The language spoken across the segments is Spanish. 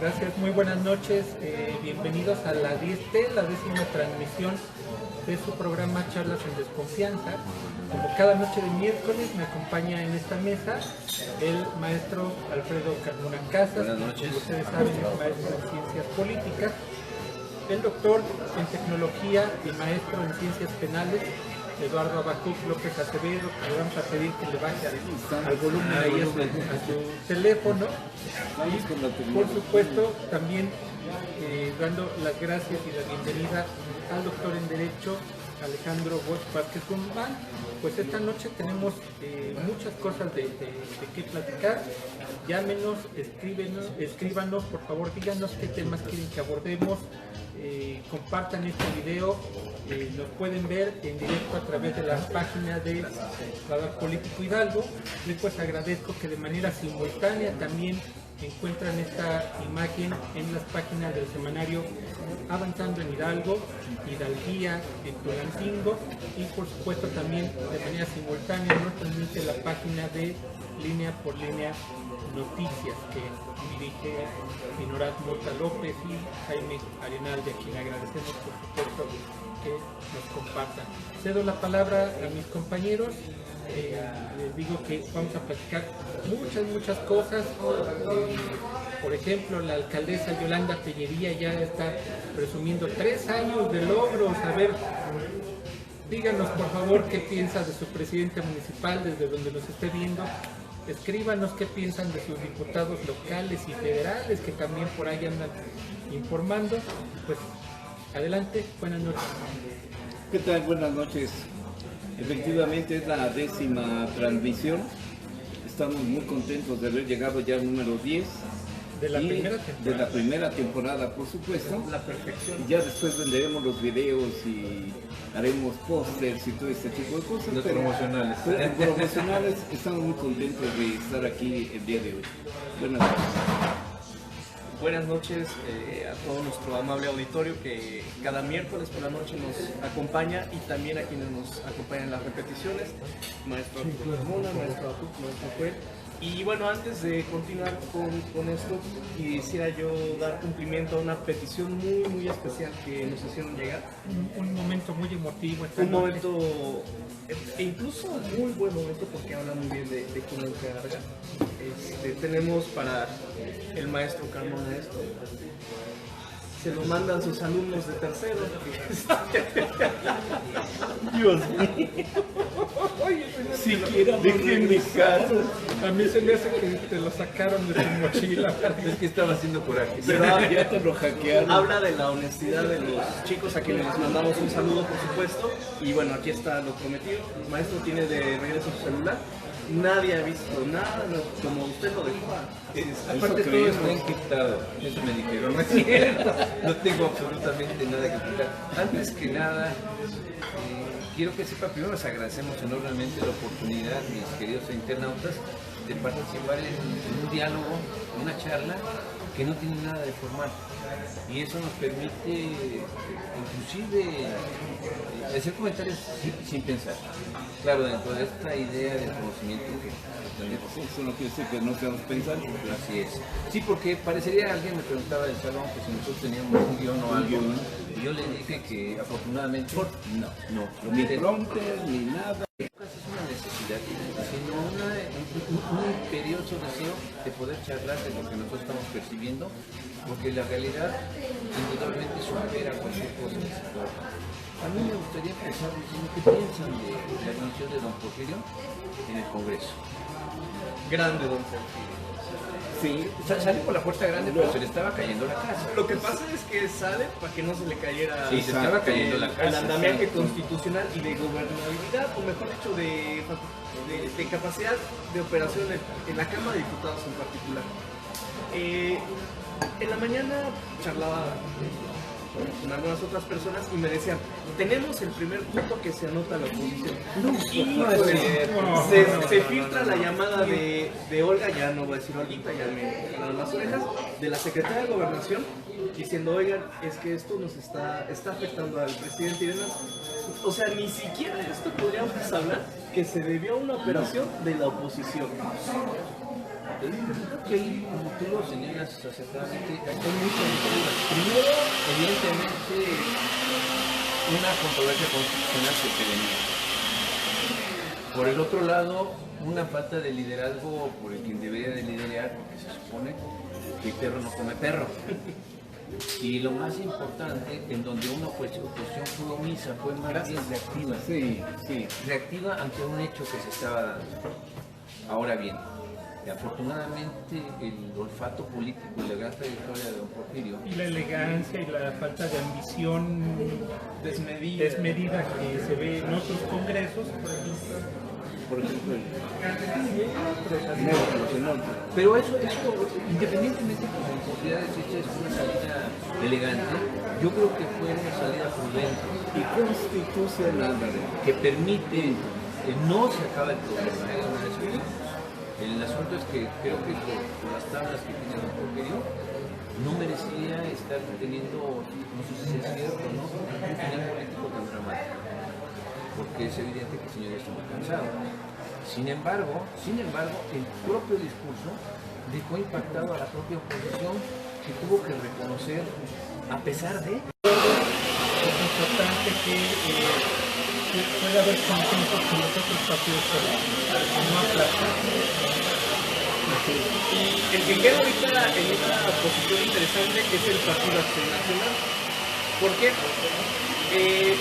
Gracias, muy buenas noches, bienvenidos a la 10T, la 10ª transmisión de su programa Charlas en Desconfianza. Como cada noche de miércoles me acompaña en esta mesa el maestro Alfredo Carmona Casas. Buenas noches. Como ustedes saben, es maestro en Ciencias Políticas, el doctor en Tecnología y maestro en Ciencias Penales, Eduardo Abacuc López Acevedo, que le vamos a pedir que le baje al volumen ahí a su teléfono. Y por supuesto también dando las gracias y la bienvenida al doctor en Derecho Alejandro Bosch Vázquez Guzmán. Pues esta noche tenemos muchas cosas de qué platicar. Llámenos, escríbanos, por favor, díganos qué temas quieren que abordemos. Compartan este video, nos pueden ver en directo a través de la página de Radar Político Hidalgo. Después agradezco que de manera simultánea también encuentran esta imagen en las páginas del semanario Avanzando en Hidalgo, Hidalguía en Tulancingo, y por supuesto también de manera simultánea nos transmite la página de Línea por Línea Noticias, que dirige Minorat Mota López y Jaime Arenal, de quien agradecemos por supuesto que nos compartan. Cedo la palabra a mis compañeros. Les digo que vamos a platicar muchas cosas. Por ejemplo, la alcaldesa Yolanda Tellería ya está presumiendo 3 años de logros. A ver, díganos por favor qué piensa de su presidente municipal desde donde nos esté viendo. Escríbanos qué piensan de sus diputados locales y federales que también por ahí andan informando. Pues adelante, buenas noches. ¿Qué tal? Buenas noches. Efectivamente es la 10ª transmisión. Estamos muy contentos de haber llegado ya al número 10. De la primera temporada. De la primera temporada, por supuesto. La perfección. Y ya después venderemos los videos y haremos pósters y todo este tipo de cosas. Los promocionales. Promocionales, estamos muy contentos de estar aquí el día de hoy. Buenas noches. Buenas noches a todo nuestro amable auditorio que cada miércoles por la noche nos acompaña, y también a quienes nos acompañan en las repeticiones, maestro Carmona, maestro Abacuc, maestro Juez. Y bueno, antes de continuar con esto, quisiera yo dar cumplimiento a una petición muy especial que nos hicieron llegar. Un momento muy emotivo. Un momento, e incluso muy buen momento, porque habla muy bien de quién encarga. Tenemos para el maestro Carmona esto. Se lo mandan sus alumnos de tercero. Dios mío. Siquiera déjenme caso. A mí se me hace que te lo sacaron de tu mochila. Es que estaba haciendo coraje. Pero Ya te lo hackearon. habla de la honestidad de los chicos, a quienes les mandamos un saludo, por supuesto. Y bueno, aquí está lo prometido. El maestro tiene de regreso su celular. Nadie ha visto nada, como usted lo dejó. Aparte todo está encriptado, eso me dijeron, no es cierto, no tengo absolutamente nada que ocultar. Antes que nada, quiero que sepa, primero les agradecemos enormemente la oportunidad, mis queridos internautas, de participar en un diálogo, en una charla que no tiene nada de formal. Y eso nos permite inclusive hacer comentarios sin pensar. Claro, dentro de esta idea del conocimiento que tenemos. Eso no quiere decir que no seamos pensando. Así es. Sí, porque parecería, alguien me preguntaba del salón que si nosotros teníamos un guión o algo. Y yo le dije que afortunadamente no. Ni prompter, ni nada. Es una necesidad, sino un imperioso deseo de poder charlar de lo que nosotros estamos percibiendo, porque la realidad indudablemente supera cualquier cosa que se pueda. A mí me gustaría empezar diciendo qué piensan de la admisión de don Porfirio en el Congreso. Grande, don Porfirio. Sí, salió por la puerta grande, pero se le estaba cayendo la casa. Lo que pasa es que sale para que no se le cayera Sí, se estaba cayendo la el casa. andamiaje constitucional y de gobernabilidad, o mejor dicho, de capacidad de operación en la Cámara de Diputados en particular. En la mañana charlaba con algunas otras personas y me decían, tenemos el primer punto que se anota la oposición. Se filtra la llamada de Olga, ya no voy a decir Olguita, ya me jalaron las orejas, de la secretaria de Gobernación, diciendo, oigan, es que esto nos está afectando al presidente y demás. O sea, ni siquiera esto podríamos hablar que se debió a una operación de la oposición. creo que ahí, como tú lo señalas acertadamente, hay muchas lecturas. Primero, evidentemente, una controversia constitucional que venía. Por el otro lado, una falta de liderazgo por el quien debería de liderar, porque se supone que el perro no come perro. Y lo más importante, en donde una oposición fue omisa, fue más bien reactiva. Sí. Reactiva ante un hecho que se estaba dando. Ahora bien, afortunadamente el olfato político y la gran trayectoria de don Porfirio Y la elegancia y la falta de ambición desmedida que se ve en otros congresos, Por ejemplo, pero eso, independientemente de como posibilidades es una salida elegante, yo creo que fue una salida prudente y constitucional, que permite, no se acaba el problema, el asunto es que creo que por las tablas que tiene don Porfirio, no merecía estar teniendo, no sé si es cierto, ¿no?, un final político tan dramático, porque es evidente que el señor está muy cansado. Sin embargo, el propio discurso dejó impactado a la propia oposición, que tuvo que reconocer, a pesar de... es importante que pueda haber consenso con los otros partidos políticos, no aplastar. El que queda ahorita en una posición interesante es el Partido Acción Nacional. ¿Por qué?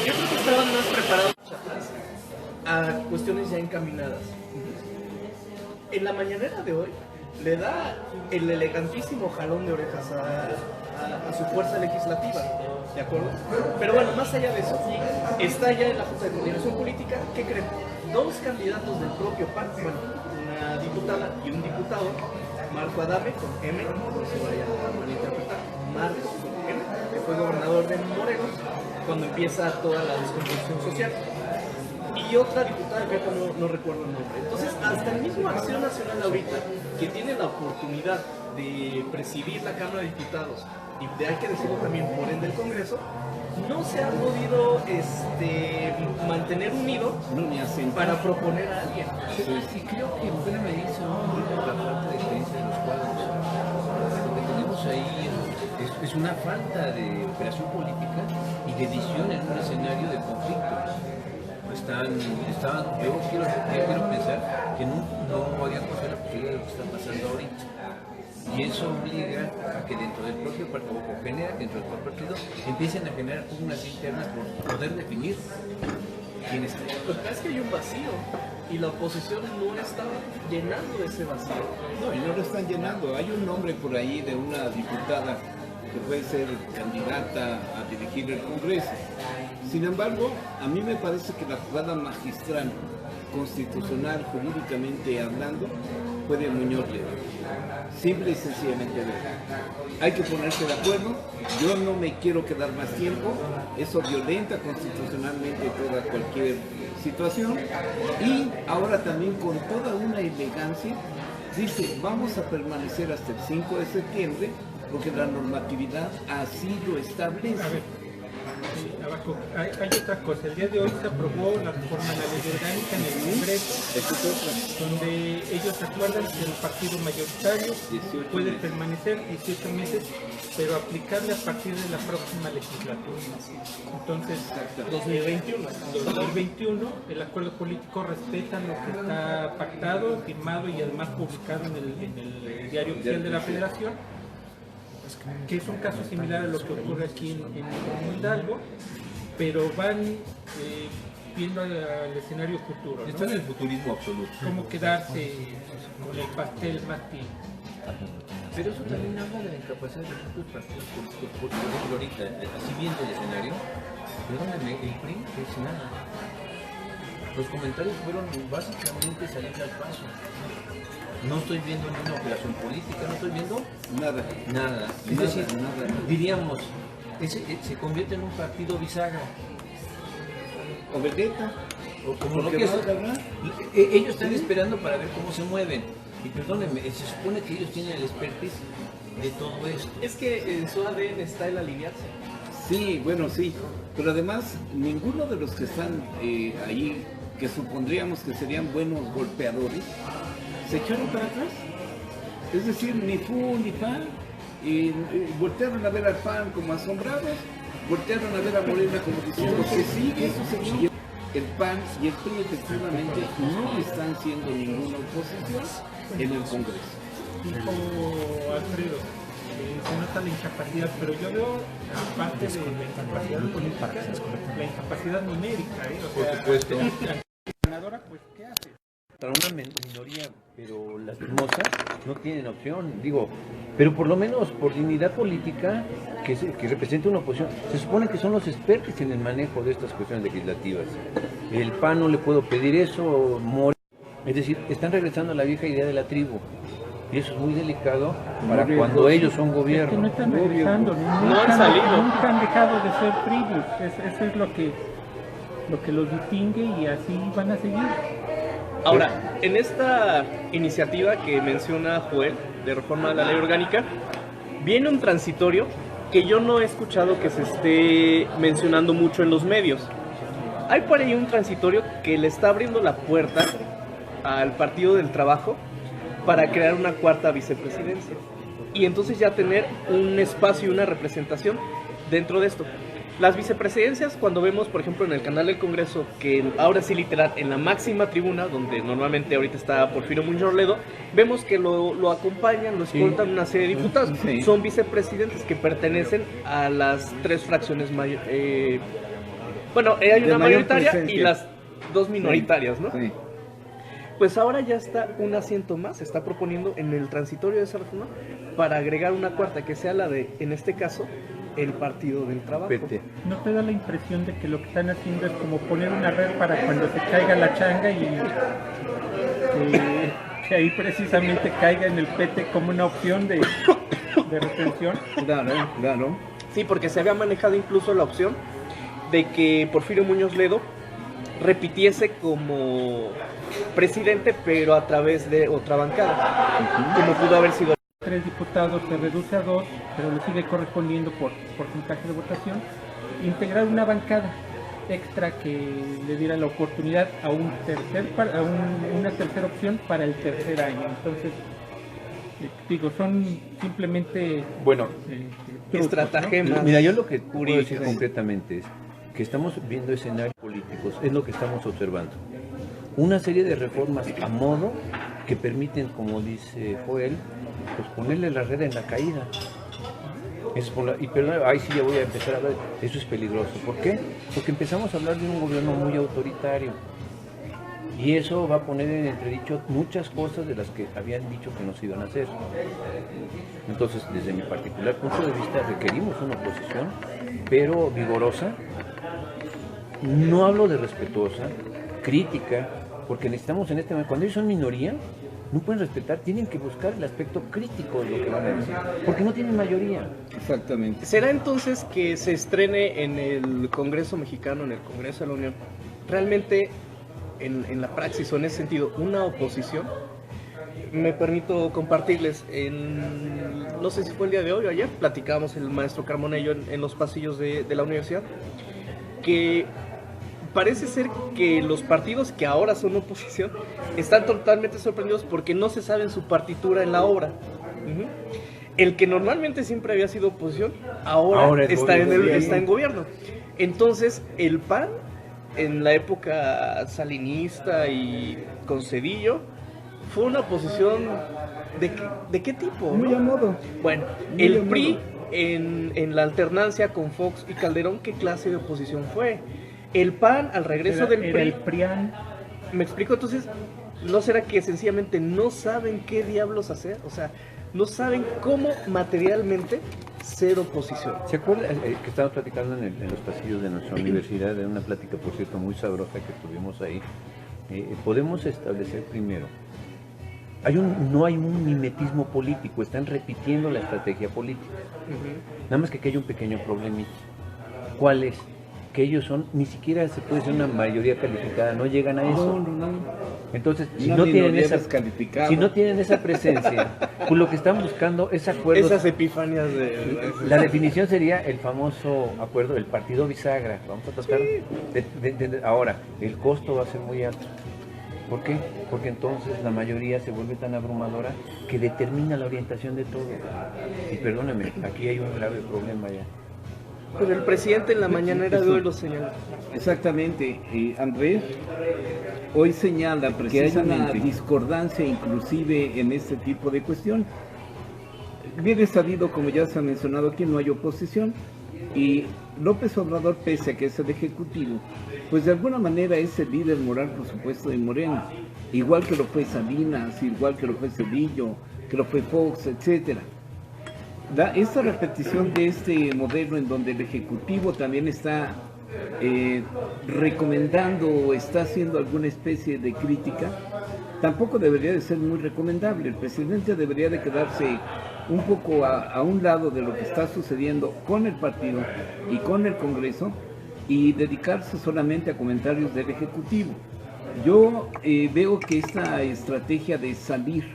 Yo creo que estaban más preparados a cuestiones ya encaminadas. En la mañanera de hoy le da el elegantísimo jalón de orejas a su fuerza legislativa, ¿de acuerdo? Pero bueno, más allá de eso, está ya en la Junta de Coordinación Política. ¿Qué creen? Dos candidatos del propio PAN, bueno, una diputada y un diputado, Marco Adame con M, no se vaya a malinterpretar, Marco con M, que fue gobernador de Morelos cuando empieza toda la descomposición social. Y otra diputada que no recuerdo el nombre. Entonces, hasta el mismo Acción Nacional ahorita, que tiene la oportunidad de presidir la Cámara de Diputados y de, hay que decirlo también, por ende el Congreso, no se ha podido mantener unido para proponer a alguien. Y creo que en buena medida la falta de experiencia de los cuadros. Lo que tenemos ahí es una falta de operación política y de visión en un escenario de conflicto. Yo quiero pensar que no habían conocido la posibilidad de lo que está pasando ahorita. Y eso obliga a que dentro del propio partido, o genera que dentro del propio partido, empiecen a generar pugnas internas por poder definir quién está. Lo que pasa es que hay un vacío y la oposición no está llenando ese vacío. No, y no lo están llenando. Hay un nombre por ahí de una diputada que puede ser candidata a dirigir el Congreso. Sin embargo, a mí me parece que la jugada magistral, constitucional, jurídicamente hablando, fue de Muñoz Ledo. Simple y sencillamente de hay que ponerse de acuerdo. Yo no me quiero quedar más tiempo. Eso violenta constitucionalmente toda cualquier situación. Y ahora también con toda una elegancia dice, vamos a permanecer hasta el 5 de septiembre porque la normatividad así lo establece. Abajo, hay otra cosa. El día de hoy se aprobó la reforma a la ley orgánica en el Congreso, donde ellos acuerdan que el partido mayoritario puede permanecer 18 meses, pero aplicable a partir de la próxima legislatura. Entonces, 2021, el acuerdo político respeta lo que está pactado, firmado y además publicado en el Diario Oficial de la Federación, que es un caso similar a lo que ocurre aquí en Hidalgo, pero van viendo al escenario futuro, ¿no? Está en el futurismo absoluto. Cómo quedarse con el pastel más tiempo. Pero eso también habla de la incapacidad de los propios partidos políticos. Por ejemplo, ahorita, así viendo el escenario, perdónenme, el PRI es nada. Los comentarios fueron básicamente salir al paso. No estoy viendo ninguna operación política, no estoy viendo nada. Es decir, diríamos, se convierte en un partido bisagra. O Vegeta. O como lo que es, ellos están esperando para ver cómo se mueven. Y perdónenme, se supone que ellos tienen el expertise de todo esto. Es que en su ADN está el alinearse. Sí, bueno, sí. Pero además, ninguno de los que están ahí, que supondríamos que serían buenos golpeadores, se echaron para atrás. Es decir, ni fu ni fa, y voltearon a ver al PAN como asombrados, voltearon a ver a Morena como diciendo que sigue eso, señor. El PAN y el PRI efectivamente no están siendo ninguna oposición en el Congreso. Tipo Alfredo, se nota la incapacidad, pero yo veo, aparte de la incapacidad política, la incapacidad numérica, o sea, por supuesto. la ganadora, pues, ¿qué hace? Para una minoría, pero lastimosa, no tienen opción, digo, pero por lo menos por dignidad política, que representa una oposición, se supone que son los expertos en el manejo de estas cuestiones legislativas. El PAN no le puedo pedir eso, es decir, están regresando a la vieja idea de la tribu. Y eso es muy delicado para cuando ellos son gobierno. Es que no están regresando, No han salido. Nunca han dejado de ser tribus. Eso es lo que los distingue y así van a seguir. Ahora, en esta iniciativa que menciona Joel, de reforma de la ley orgánica, viene un transitorio que yo no he escuchado que se esté mencionando mucho en los medios. Hay por ahí un transitorio que le está abriendo la puerta al Partido del Trabajo para crear una cuarta vicepresidencia y entonces ya tener un espacio y una representación dentro de esto. Las vicepresidencias, cuando vemos, por ejemplo, en el canal del Congreso, que ahora sí literal, en la máxima tribuna, donde normalmente ahorita está Porfirio Muñoz Ledo, vemos que lo acompañan, lo escoltan una serie de diputados. Sí. Son vicepresidentes que pertenecen a las tres fracciones hay una mayoritaria y las dos minoritarias, ¿no? Sí. Pues ahora ya está un asiento más, se está proponiendo en el transitorio de esa reforma para agregar una cuarta, que sea la de, en este caso, el Partido del Trabajo. ¿No te da la impresión de que lo que están haciendo es como poner una red para cuando se caiga la changa y que ahí precisamente caiga en el PT como una opción de retención? Claro. Sí, porque se había manejado incluso la opción de que Porfirio Muñoz Ledo repitiese como presidente, pero a través de otra bancada, como pudo haber sido. 3 diputados se reduce a 2, pero le sigue correspondiendo por porcentaje de votación, integrar una bancada extra que le diera la oportunidad a una tercera opción para el tercer año. Entonces, digo, son simplemente Bueno, trucos, estratagemas. mira, yo lo que puedo decir Jurídicas. concretamente es que estamos viendo escenarios políticos, es lo que estamos observando. Una serie de reformas a modo que permiten, como dice Joel, pues ponerle la red en la caída. Pero ahí sí ya voy a empezar a ver, eso es peligroso. ¿Por qué? Porque empezamos a hablar de un gobierno muy autoritario. Y eso va a poner en entredicho muchas cosas de las que habían dicho que no se iban a hacer. Entonces, desde mi particular punto de vista, requerimos una oposición, pero vigorosa. No hablo de respetuosa, crítica, porque necesitamos en este momento, cuando ellos son minoría, no pueden respetar, tienen que buscar el aspecto crítico de lo que van a decir, porque no tienen mayoría. Exactamente. ¿Será entonces que se estrene en el Congreso mexicano, en el Congreso de la Unión, realmente en la praxis o en ese sentido una oposición? Me permito compartirles, no sé si fue el día de hoy o ayer, platicábamos el maestro Carmonello en los pasillos de la universidad, que parece ser que los partidos que ahora son oposición están totalmente sorprendidos porque no se sabe su partitura en la obra. El que normalmente siempre había sido oposición, ahora está en gobierno. Entonces, el PAN, en la época salinista y con Zedillo, fue una oposición ¿de qué tipo? Muy a modo. Bueno, Muy el a modo. PRI en la alternancia con Fox y Calderón, ¿qué clase de oposición fue? El PAN al regreso del era PRI. el PRIAN. ¿Me explico? Entonces, ¿no será que sencillamente no saben qué diablos hacer? O sea, no saben cómo materialmente ser oposición. ¿Se acuerda que estábamos platicando en los pasillos de nuestra universidad, de una plática, por cierto, muy sabrosa que tuvimos ahí? Podemos establecer primero, no hay un mimetismo político, están repitiendo la estrategia política. Nada más que aquí hay un pequeño problemita. ¿Cuál es? Que ellos ni siquiera se puede ser una mayoría calificada, no llegan a eso. Entonces, si no tienen esa presencia, pues lo que están buscando es acuerdos. Esas epifanías La definición sería el famoso acuerdo del partido bisagra. Vamos a tratar ahora, el costo va a ser muy alto. ¿Por qué? Porque entonces la mayoría se vuelve tan abrumadora que determina la orientación de todo. Y perdóname, aquí hay un grave problema ya. Pero el presidente en la mañanera de hoy lo señaló. Exactamente, Andrés hoy señala que hay una discordancia inclusive en este tipo de cuestión. Bien es sabido, como ya se ha mencionado aquí, no hay oposición, y López Obrador, pese a que es el ejecutivo, pues de alguna manera es el líder moral, por supuesto, de Morena, igual que lo fue Salinas, igual que lo fue Cedillo, que lo fue Fox, etcétera. Esta repetición de este modelo en donde el Ejecutivo también está recomendando o está haciendo alguna especie de crítica, tampoco debería de ser muy recomendable. El presidente debería de quedarse un poco a un lado de lo que está sucediendo con el partido y con el Congreso y dedicarse solamente a comentarios del Ejecutivo. Yo veo que esta estrategia de salir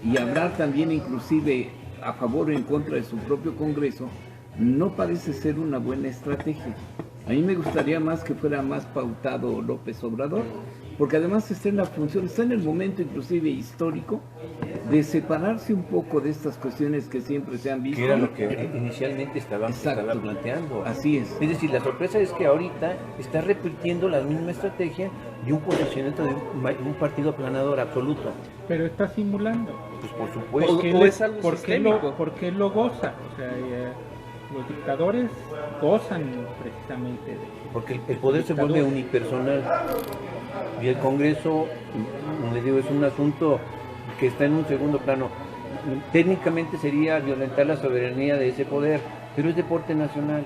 y hablar también inclusive a favor o en contra de su propio Congreso, no parece ser una buena estrategia. A mí me gustaría más que fuera más pautado López Obrador, porque además está en la función, está en el momento inclusive histórico de separarse un poco de estas cuestiones que siempre se han visto. Que era lo que inicialmente estaba planteando. Así es. Es decir, la sorpresa es que ahorita está repitiendo la misma estrategia y un posicionamiento de un partido aplanador absoluto. Pero está simulando. Pues por supuesto. ¿Por qué lo goza? O sea, los dictadores gozan precisamente de... Porque el poder se vuelve unipersonal. Y el Congreso, le digo, es un asunto que está en un segundo plano. Técnicamente sería violentar la soberanía de ese poder, pero es deporte nacional.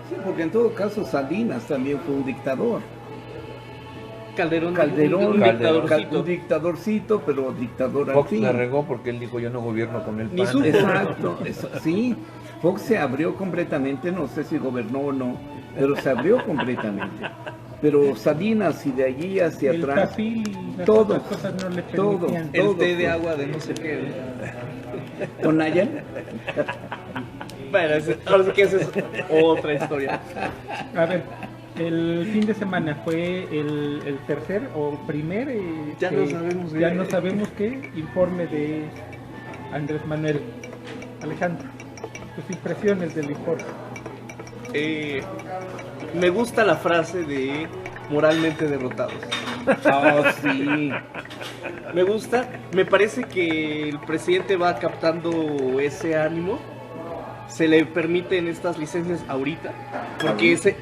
Sí, porque en todo caso Salinas también fue un dictador. Calderón, un dictadorcito, pero dictador al Fox fin. la regó porque él dijo, yo no gobierno con el PAN. Exacto, sí. Fox se abrió completamente, no sé si gobernó o no, pero se abrió completamente. Pero Salinas y de allí hacia atrás, todo, el té de agua de no sé qué. ¿Con Nayan? Bueno, ahora sí que esa es otra historia. A ver, el fin de semana fue el tercer o primer, ya no sabemos qué informe de Andrés Manuel. Alejandro, tus impresiones del informe. Me gusta la frase de moralmente derrotados. Oh, sí. Me gusta, me parece que el presidente va captando ese ánimo. Se le permiten estas licencias ahorita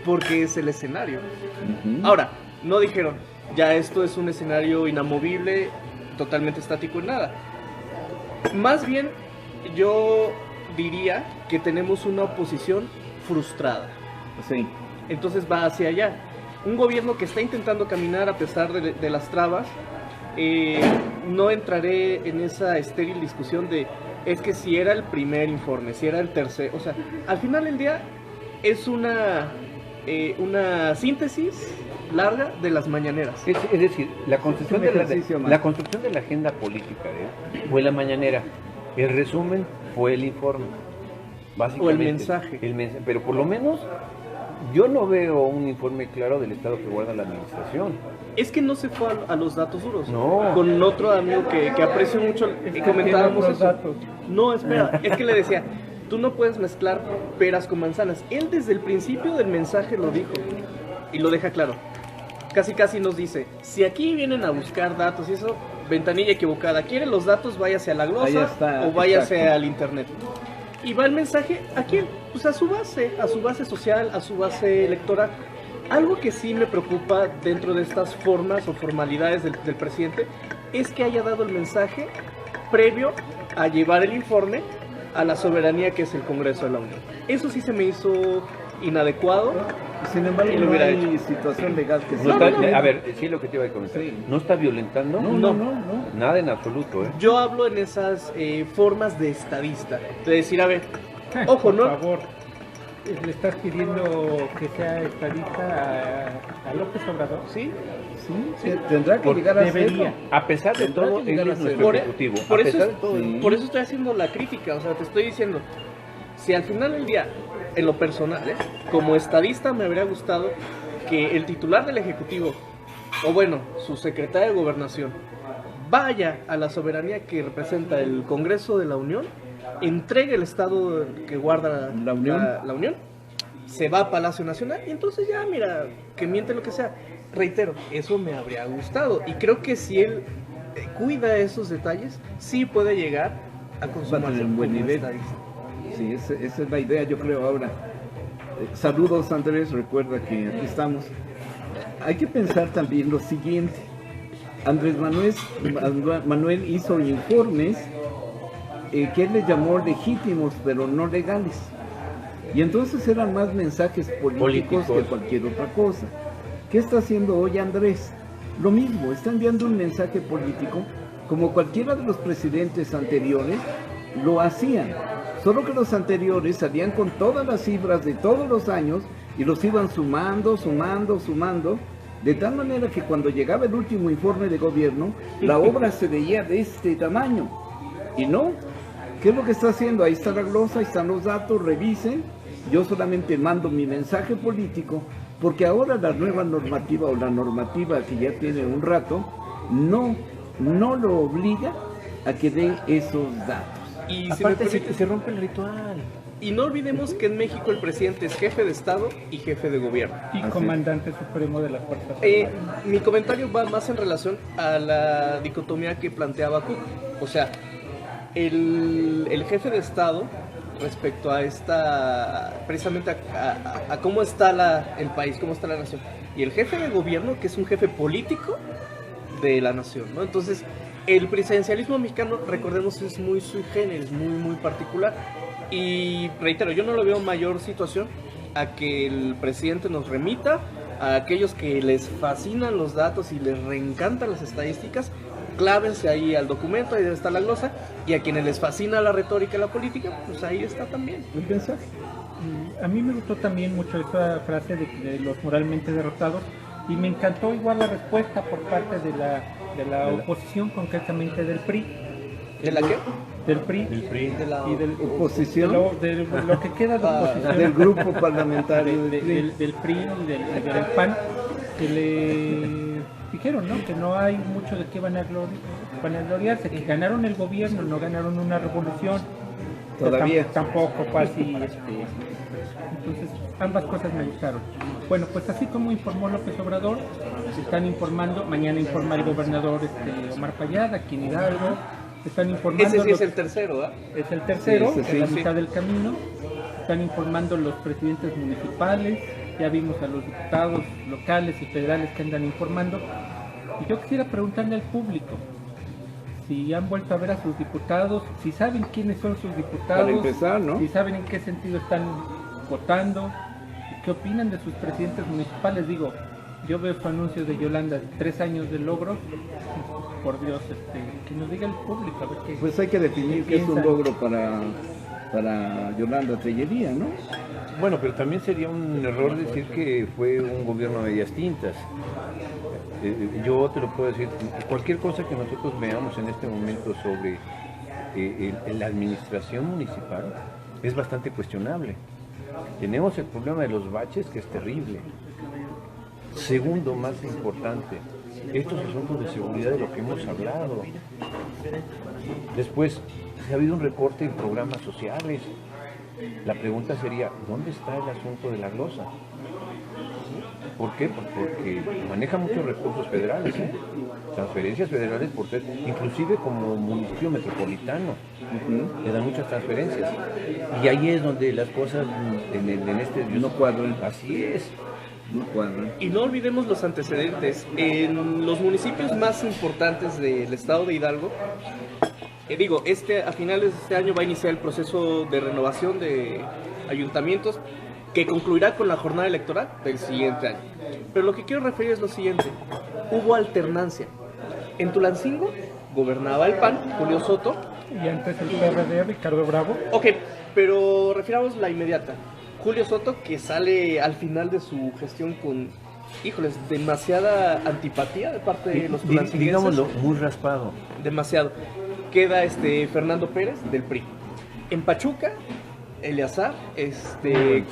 porque es el escenario. Ahora, no dijeron, ya esto es un escenario inamovible, totalmente estático en nada. Más bien, yo diría que tenemos una oposición frustrada. Sí. Entonces va hacia allá. Un gobierno que está intentando caminar a pesar de las trabas. No entraré en esa estéril discusión de es que si era el primer informe, si era el tercer, o sea, al final del día es una síntesis larga de las mañaneras. Es decir, la construcción de la agenda política fue la mañanera, el resumen fue el informe, básicamente. O el mensaje. Pero por lo menos yo no veo un informe claro del estado que guarda la administración. Es que no se fue a los datos duros. No. Con otro amigo que aprecio mucho y comentábamos eso. Datos. No, espera, es que le decía, tú no puedes mezclar peras con manzanas. Él desde el principio del mensaje lo dijo y lo deja claro. Casi nos dice, si aquí vienen a buscar datos y eso, ventanilla equivocada. ¿Quieren los datos? Váyase a la glosa o váyase exacto. al internet. Y va el mensaje ¿a quién? Pues a su base social, a su base electoral. Algo que sí me preocupa dentro de estas formas o formalidades del presidente es que haya dado el mensaje previo a llevar el informe a la soberanía que es el Congreso de la Unión. Eso sí se me hizo inadecuado. Sin embargo, no hay situación legal que A ver, sí, lo que te iba a comentar. Sí. ¿No está violentando? No. Nada en absoluto, Yo hablo en esas formas de estadista. De decir, a ver, ojo, por ¿no? Por favor, le estás pidiendo que sea estadista a López Obrador. Sí. Tendrá que llegar a debería. hacerlo. A pesar de todo, él es nuestro ejecutivo. Por eso estoy haciendo la crítica. O sea, te estoy diciendo, si al final del día, en lo personal, como estadista me habría gustado que el titular del Ejecutivo o bueno, su secretaria de Gobernación, vaya a la soberanía que representa el Congreso de la Unión, entregue el Estado que guarda La Unión. la Unión, se va a Palacio Nacional y entonces ya, mira, que miente lo que sea. Reitero, eso me habría gustado y creo que si él cuida esos detalles, sí puede llegar a Va a consumarse tener un buen como nivel. estadista. Sí, esa es la idea, yo creo ahora. Saludos, Andrés, recuerda que aquí estamos. Hay que pensar también lo siguiente. Andrés Manuel hizo informes que él le llamó legítimos, pero no legales. Y entonces eran más mensajes políticos que cualquier otra cosa. ¿Qué está haciendo hoy Andrés? Lo mismo, está enviando un mensaje político como cualquiera de los presidentes anteriores lo hacían. Solo que los anteriores salían con todas las cifras de todos los años y los iban sumando, de tal manera que cuando llegaba el último informe de gobierno, la obra se veía de este tamaño. Y no, ¿qué es lo que está haciendo? Ahí está la glosa, ahí están los datos, revisen. Yo solamente mando mi mensaje político, porque ahora la nueva normativa o la normativa que ya tiene un rato, no lo obliga a que dé esos datos. Y Aparte, se rompe el ritual. Y no olvidemos que en México el presidente es jefe de Estado y jefe de gobierno. Y Así comandante supremo de las Fuerzas Armadas. Mi comentario va más en relación a la dicotomía que planteaba Cook. O sea, el jefe de Estado respecto a precisamente a cómo está el país, cómo está la nación. Y el jefe de gobierno, que es un jefe político de la nación, ¿no? Entonces, el presidencialismo mexicano, recordemos, es muy sui generis, muy particular. Y reitero, yo no lo veo mayor situación a que el presidente nos remita a aquellos que les fascinan los datos y les reencantan las estadísticas, clávense ahí al documento, ahí está la glosa, y a quienes les fascina la retórica y la política, pues ahí está también. ¿El mensaje? A mí me gustó también mucho esa frase de los moralmente derrotados y me encantó igual la respuesta por parte de la oposición, concretamente del PRI. ¿De la qué? Del PRI. De la Y del, ¿Oposición? de lo que queda de oposición. Del grupo parlamentario del PRI. del PRI y del PAN, que le dijeron, ¿no?, que no hay mucho de qué vanagloriarse, que ganaron el gobierno, no ganaron una revolución. Todavía. Tampoco fue así. Entonces, ambas cosas me gustaron. Bueno, pues así como informó López Obrador, se están informando, mañana informa el gobernador Omar Fayad, aquí en Hidalgo, se están informando... Ese sí es el tercero, ¿verdad? Es el tercero, Sí, ese sí. en la mitad del camino. Están informando los presidentes municipales, ya vimos a los diputados locales y federales que andan informando. Y yo quisiera preguntarle al público si han vuelto a ver a sus diputados, si saben quiénes son sus diputados, Para empezar, ¿no? si saben en qué sentido están votando, y qué opinan de sus presidentes municipales. Digo, yo veo su anuncio de Yolanda, 3 años de logro. Por Dios, que nos diga el público a ver qué. Pues hay que definir qué es un piensan. logro para Yolanda Tellería, ¿no? Bueno, pero también sería un error decir que fue un gobierno a medias tintas. Yo te lo puedo decir, cualquier cosa que nosotros veamos en este momento sobre la administración municipal es bastante cuestionable. Tenemos el problema de los baches, que es terrible. Segundo, más importante, estos asuntos de seguridad de lo que hemos hablado. Después, ha habido un recorte en programas sociales. La pregunta sería, ¿dónde está el asunto de la glosa? ¿Por qué? Porque maneja muchos recursos federales, transferencias federales por ser, inclusive como municipio metropolitano, le dan muchas transferencias. Y ahí es donde las cosas en este No cuadran. Así es. No cuadran. Y no olvidemos los antecedentes. En los municipios más importantes del estado de Hidalgo, a finales de este año va a iniciar el proceso de renovación de ayuntamientos que concluirá con la jornada electoral del siguiente año. Pero lo que quiero referir es lo siguiente: hubo alternancia. En Tulancingo gobernaba el PAN, Julio Soto. Y antes el PRD, Ricardo Bravo. Ok, pero refiramos la inmediata. Julio Soto, que sale al final de su gestión con, híjoles, demasiada antipatía de parte de los tulancinguenses. Digámoslo, muy raspado. Demasiado. Queda Fernando Pérez del PRI. En Pachuca, Eleazar,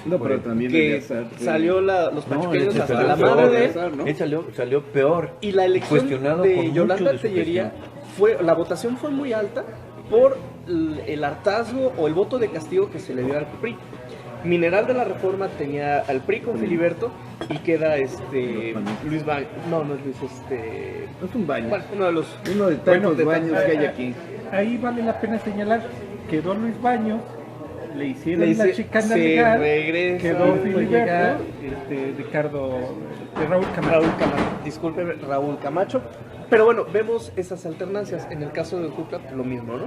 No, pero también que Eleazar, sí. salió los No, pachuqueños ese hasta salió la peor, madre de él. Eleazar, ¿no? Él salió peor. Y la elección cuestionado de por mucho Yolanda de su Tellería gestión. la votación fue muy alta por el hartazgo o el voto de castigo que se le dio al PRI. Mineral de la Reforma tenía al PRI con Filiberto y queda Luis Baños. No es Luis, Es un baño. bueno, uno de los Uno de tantos de baños que hay aquí. Ahí vale la pena señalar, quedó Luis Baños, le hicieron Le la hice- chicana se legal, regresa, quedó llega Filiberto, Ricardo, Raúl Camacho. Raúl Camacho, disculpe, Raúl Camacho. Pero bueno, vemos esas alternancias. En el caso de Jutla, lo mismo, ¿no?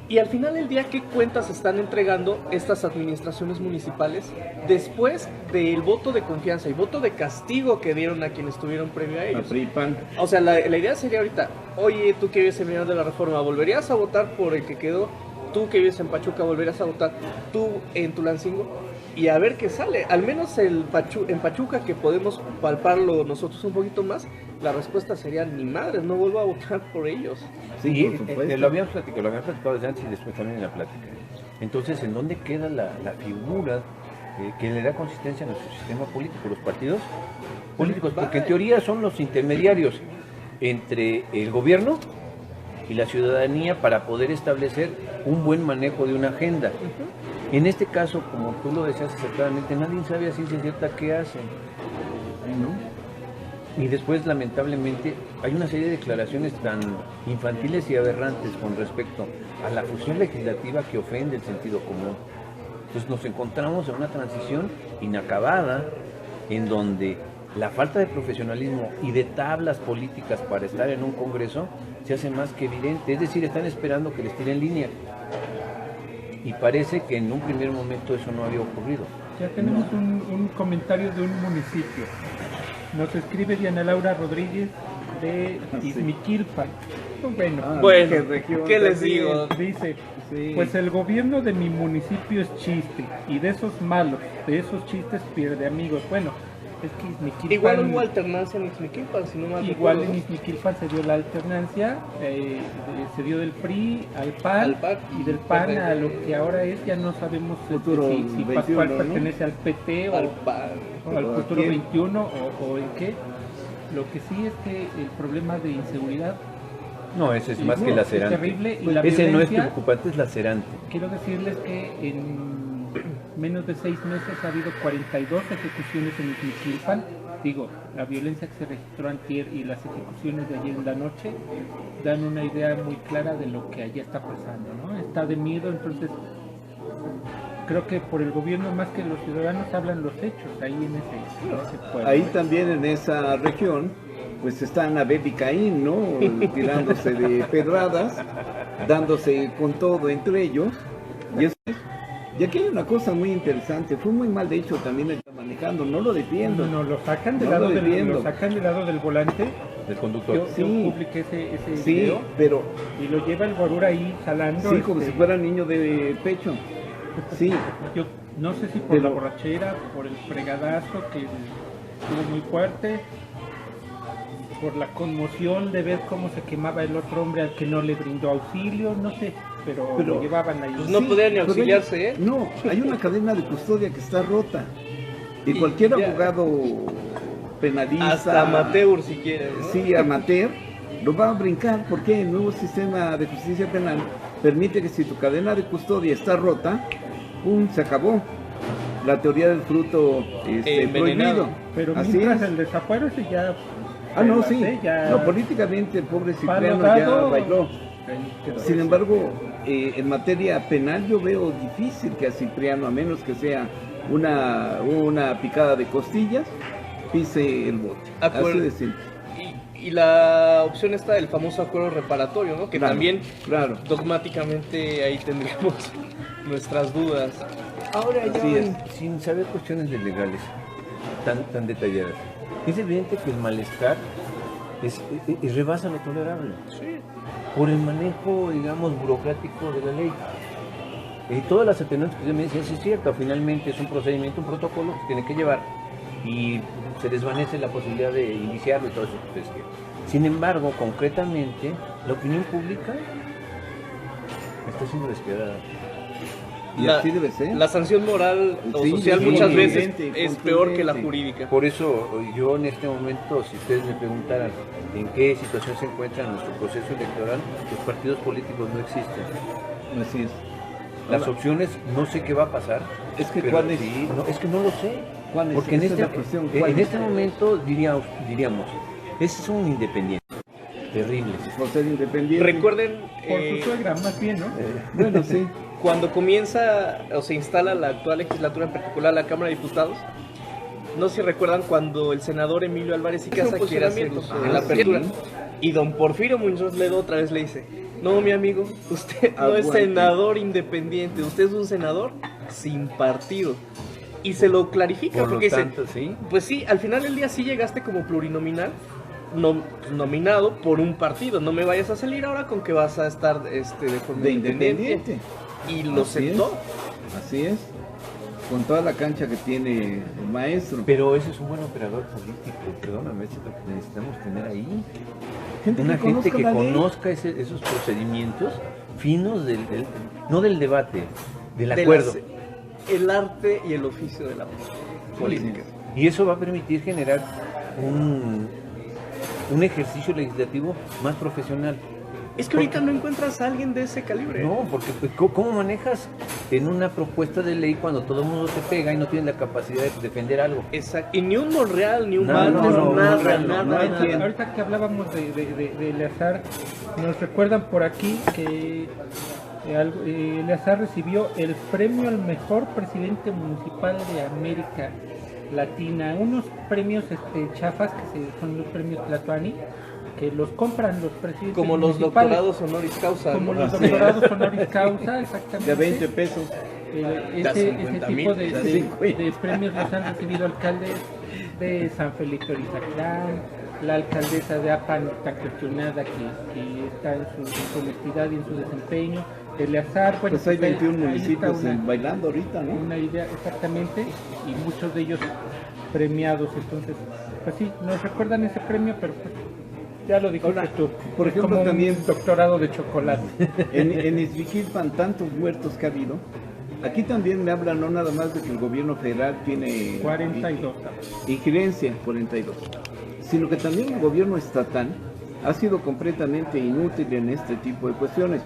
Y al final del día, ¿qué cuentas están entregando estas administraciones municipales después del voto de confianza y voto de castigo que dieron a quienes estuvieron previo a A ellos? PRI, PAN. O sea, la idea sería ahorita, oye, tú que vives en Mineral de la Reforma, ¿volverías a votar por el que quedó? Tú que vives en Pachuca, ¿volverías a votar? Tú en Tulancingo, y a ver qué sale. Al menos en Pachuca, que podemos palparlo nosotros un poquito más, la respuesta sería, ni madres, no vuelvo a votar por ellos. Sí, Y por supuesto. lo habíamos platicado desde antes y después también en la plática. Entonces, ¿en dónde queda la figura que le da consistencia a nuestro sistema político? Los partidos políticos, porque en teoría son los intermediarios entre el gobierno y la ciudadanía para poder establecer un buen manejo de una agenda. En este caso, como tú lo decías acertadamente, nadie sabe a ciencia cierta qué hacen, ¿no? Y después, lamentablemente, hay una serie de declaraciones tan infantiles y aberrantes con respecto a la función legislativa que ofende el sentido común. Entonces nos encontramos en una transición inacabada en donde la falta de profesionalismo y de tablas políticas para estar en un congreso se hace más que evidente. Es decir, están esperando que les tiren línea. Y parece que en un primer momento eso no había ocurrido. Ya tenemos un comentario de un municipio. Nos escribe Diana Laura Rodríguez de Izmiquilpan. Bueno, Bueno, qué región ¿qué les también. digo? dice, Sí. pues el gobierno de mi municipio es chiste, y de esos malos, de esos chistes pierde amigos. Bueno, es que Izmiquilpan... Igual hubo alternancia en Ixmiquilpan, si no mal Igual recuerdo. en Izmiquilpan se dio la alternancia, se dio del PRI al PAN, Al PAN, y del PAN PRD. a lo que ahora es, ya no sabemos Futuro si 21, Pascual ¿no? pertenece al PT Al o PAN. al ¿O a Futuro quién? 21 o en qué. Lo que sí es que el problema de inseguridad No, ese es más no, que es lacerante. terrible, y la Ese no es violencia, preocupante, es lacerante. quiero decirles que en menos de 6 meses ha habido 42 ejecuciones en Izmiquilpan. Digo, la violencia que se registró antier y las ejecuciones de ayer en la noche dan una idea muy clara de lo que allá está pasando, ¿no? Está de miedo, entonces creo que por el gobierno más que los ciudadanos hablan los hechos ahí en ese pueblo. Ahí también en esa región, pues están Abel y Caín, ¿no? Tirándose de pedradas, dándose con todo entre ellos. Y aquí hay una cosa muy interesante, fue muy mal de hecho también el que está manejando, no lo defiendo. No, lo sacan del No lo lado del, defiendo. lo sacan del lado del volante. Del Yo, conductor. yo Sí. publiqué ese Sí, video pero y lo lleva el guarura ahí jalando. sí, como si fuera niño de pecho. Sí, Yo no sé si por Pero- la borrachera, por el fregadazo que estuvo muy fuerte, por la conmoción de ver cómo se quemaba el otro hombre al que no le brindó auxilio, no sé, pero Pero- lo llevaban ahí. Pues no podía ni pero auxiliarse, hay- ¿eh? No, hay una cadena de custodia que está rota. Y Y cualquier ya. abogado penalista, Hasta amateur si quieren, ¿no? sí, amateur, lo va a brincar porque el nuevo sistema de justicia penal permite que si tu cadena de custodia está rota, ¡pum!, se acabó. La teoría del fruto Envenenado. prohibido. Pero Así mientras es. el desafuero ese ya... Ah, no, sí. Ya, No, políticamente el pobre palo Cipriano dado, ya bailó. ahí quedó. Sin embargo, en materia penal yo veo difícil que a Cipriano, a menos que sea una picada de costillas, pise el bote. Acuerdo. Así de simple. Y la opción está del famoso acuerdo reparatorio, ¿no? Que Claro, también claro. dogmáticamente ahí tendríamos nuestras dudas. Ahora ya, Así es. sin saber cuestiones legales tan detalladas, es evidente que el malestar rebasa lo tolerable por el manejo, digamos, burocrático de la ley. Y todas las atenuantes que usted me decía, sí es cierto, finalmente es un procedimiento, un protocolo que se tiene que llevar y se desvanece la posibilidad de iniciarlo y todo eso que ustedes quieren. Sin embargo, concretamente, la opinión pública está siendo despiadada. Y así debe ser. La sanción moral o Sí, social sí, muchas veces contundente, es peor que la contundente. jurídica. Por eso yo en este momento, si ustedes me preguntaran en qué situación se encuentra nuestro proceso electoral, los partidos políticos no existen. Así es. Las opciones, no sé qué va a pasar. Es que pero ¿cuál es? sí, no, es que no lo sé. ¿Cuál es? Porque en Esa es este, la cuestión, ¿cuál en es? este momento diríamos, ese es un independiente. Terrible. Por ser independiente. Recuerden, Por su suegra, más bien, ¿no? Bueno, sí. cuando comienza o se instala la actual legislatura, en particular la Cámara de Diputados, no sé si recuerdan cuando el senador Emilio Álvarez y Casa quiere hacer en la apertura, sí. y don Porfirio Muñoz Ledo otra vez le dice: no, mi amigo, usted no es Aguante. senador independiente, usted es un senador sin partido. Y se lo clarifica Por lo porque dice: tanto, sí. pues sí, al final del día sí llegaste como plurinominal, nominado por un partido. No me vayas a salir ahora con que vas a estar de forma De independiente. independiente. Y lo Así es. aceptó. Así es. Con toda la cancha que tiene el maestro. Pero ese es un buen operador político, perdóname, eso es lo que necesitamos tener ahí. Gente Una que gente conozca que la ley. conozca esos procedimientos finos, no del debate, del De acuerdo. el arte y el oficio de la política. Y eso va a permitir generar un ejercicio legislativo más profesional. Es que ahorita no encuentras a alguien de ese calibre. No, porque pues, ¿cómo manejas en una propuesta de ley cuando todo el mundo te pega y no tienes la capacidad de defender algo? Exacto. Y ni un Monreal, ni un Nada, Valdes, no, nada, Monreal no, nada, no hay nada. quien. Ahorita que hablábamos de Eleazar, nos recuerdan por aquí que Eleazar recibió el premio al mejor presidente municipal de América Latina, unos premios chafas que son los premios Tlatoani, que los compran los presidentes Como los municipales, doctorados honoris causa. como ¿no? los doctorados honoris causa, exactamente. De 20 pesos. Da Ese 50,000, tipo de, da de- 50. de premios los han recibido alcaldes de San Felipe Orizatlán, la alcaldesa de Apan está cuestionada que está en su honestidad y en su desempeño. Eleazar, bueno, Pues hay 21 ahí está municipios bailando ahorita, ¿no? una idea exactamente, y muchos de ellos premiados. Entonces, pues sí, nos recuerdan ese premio, pero pues ya lo dijiste Ahora, tú. por Es ejemplo, como también- un doctorado de chocolate. En Izmiquilpan, tantos muertos que ha habido. Aquí también me hablan no nada más de que el gobierno federal tiene 42. injerencia, 42, sino que también el gobierno estatal ha sido completamente inútil en este tipo de cuestiones.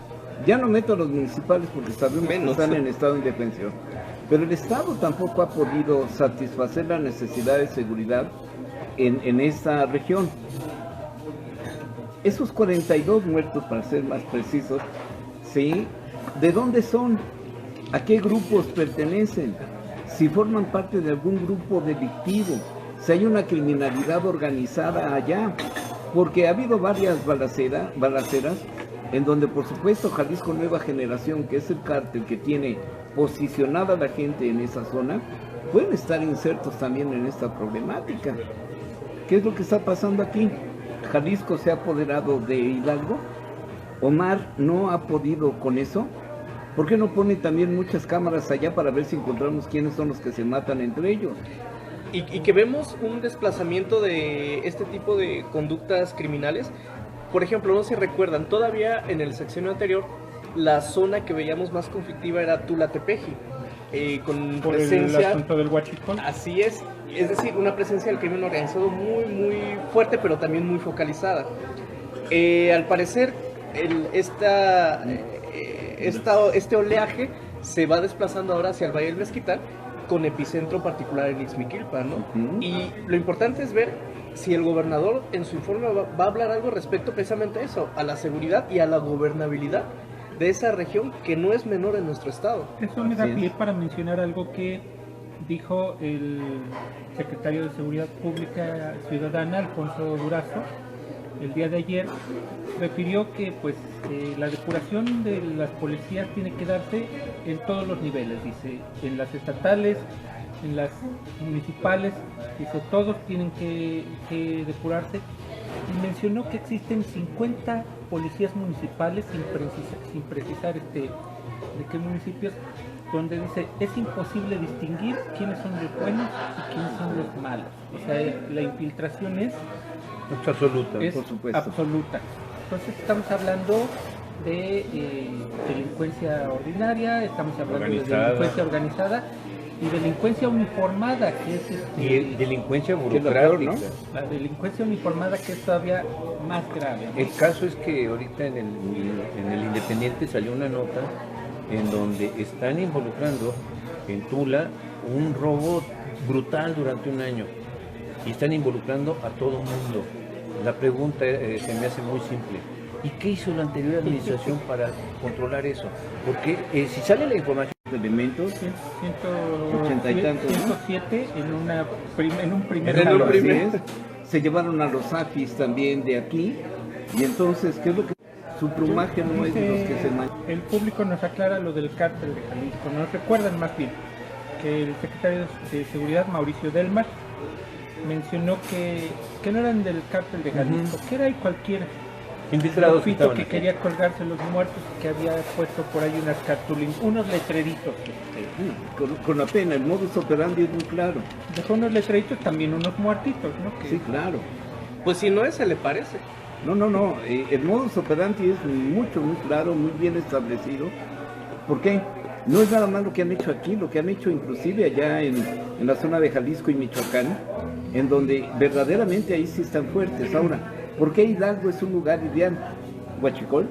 Ya no meto a los municipales porque sabemos que Menos. están en estado de indefensión, pero el Estado tampoco ha podido satisfacer la necesidad de seguridad en esta región. Esos 42 muertos, para ser más precisos, ¿sí? ¿De dónde son? ¿A qué grupos pertenecen? Si forman parte de algún grupo delictivo, si hay una criminalidad organizada allá, porque ha habido varias balaceras en donde, por supuesto, Jalisco Nueva Generación, que es el cártel que tiene posicionada a la gente en esa zona, pueden estar insertos también en esta problemática. ¿Qué es lo que está pasando aquí? Jalisco se ha apoderado de Hidalgo. Omar no ha podido con eso. ¿Por qué no pone también muchas cámaras allá para ver si encontramos quiénes son los que se matan entre ellos? Y que vemos un desplazamiento de este tipo de conductas criminales. Por ejemplo, no sé si recuerdan, todavía en el sexenio anterior, la zona que veíamos más conflictiva era Tula-Tepeji, con Por el presencia... asunto del huachicol. Así es decir, una presencia del crimen organizado muy, muy fuerte, pero también muy focalizada. Al parecer, este oleaje se va desplazando ahora hacia el Valle del Mezquital, con epicentro particular en Ixmiquilpan, ¿no? Ujú. Y lo importante es ver si el gobernador en su informe va a hablar algo respecto precisamente a eso, a la seguridad y a la gobernabilidad de esa región que no es menor en nuestro estado. Eso me da Así es. pie para mencionar algo que dijo el secretario de Seguridad Pública Ciudadana, Alfonso Durazo, el día de ayer. Refirió que pues la depuración de las policías tiene que darse en todos los niveles, dice, en las estatales, en las municipales, dice, todos tienen que depurarse, y mencionó que existen 50 policías municipales, sin precisar de qué municipios, donde dice, es imposible distinguir quiénes son los buenos y quiénes son los malos. O sea, la infiltración es absoluta. es por supuesto. absoluta. Entonces estamos hablando de delincuencia ordinaria, estamos hablando Organizada. de delincuencia organizada y delincuencia uniformada, que es Y delincuencia Que es lo peor, burocrática. ¿no? la delincuencia uniformada, que es todavía más grave, ¿no? El caso es que ahorita en el Independiente salió una nota en donde están involucrando en Tula un robo brutal durante un año y están involucrando a todo mundo. La pregunta se me hace muy simple. ¿Y qué hizo la anterior administración para controlar eso? Porque si sale la información... Elementos. 80 y tantos, ¿no? 107 en un primer En un jalón. primer- Así es. Se llevaron a los AFIS también de aquí. Y entonces, ¿qué es lo que...? Su plumaje no es de los que se manchan. El público nos aclara lo del cártel de Jalisco. Nos recuerdan más bien que el secretario de Seguridad, Mauricio Delmar, mencionó que no eran del cártel de Jalisco, que era ahí cualquier Infiltrados que grupito estaban que aquí. quería colgarse los muertos y que había puesto por ahí unas cartulinas, unos letreritos. Con la pena, el modus operandi es muy claro. Dejó unos letreritos, también unos muertitos, ¿no? Que Sí, claro. Pues si no es, se le parece. No, el modus operandi es mucho, muy claro, muy bien establecido. ¿Por qué? No es nada más lo que han hecho aquí, lo que han hecho inclusive allá en la zona de Jalisco y Michoacán, en donde verdaderamente ahí sí están fuertes. Ahora, ¿por qué Hidalgo es un lugar ideal? Huachicol,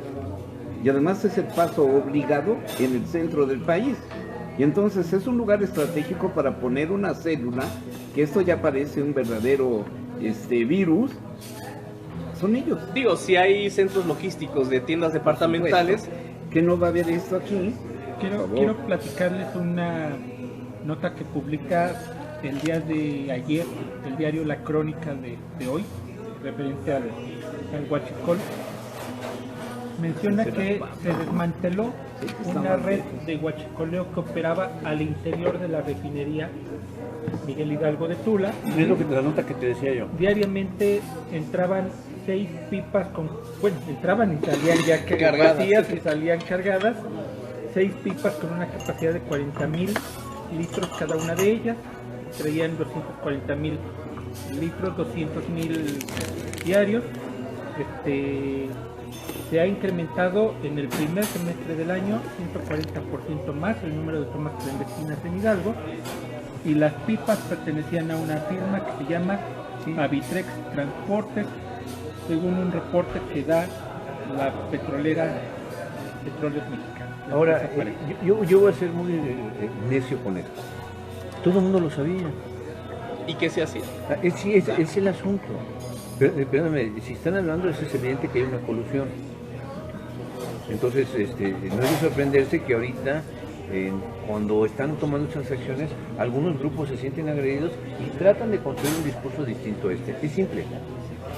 y además es el paso obligado en el centro del país. Y entonces es un lugar estratégico para poner una célula, que esto ya parece un verdadero virus. Son ellos. Digo, si hay centros logísticos de tiendas departamentales, Que no va a haber esto aquí. quiero platicarles una nota que publica el día de ayer, el diario La Crónica de hoy, referente al Huachicol. Menciona que se desmanteló una red de huachicoleo que operaba al interior de la refinería Miguel Hidalgo de Tula. Es lo que la nota que te decía yo. Diariamente entraban 6 pipas entraban y salían ya Cargadas. vacías y salían cargadas, 6 pipas con una capacidad de 40,000 litros cada una de ellas, traían 240,000 litros, 200,000 diarios. Se ha incrementado en el primer semestre del año 140% más el número de tomas clandestinas en Hidalgo, y las pipas pertenecían a una firma que se llama Avitrex Transportes, según un reporte que da la petrolera Petróleos Mexicanos. la Ahora, empresa Parex. yo voy a ser muy necio con esto. Todo el mundo lo sabía. ¿y qué se hacía? Sí, es el asunto. Perdóname, si están hablando, es evidente que hay una colusión. Entonces, no es de sorprenderse que ahorita, cuando están tomando esas acciones, algunos grupos se sienten agredidos y tratan de construir un discurso distinto a este. Es simple.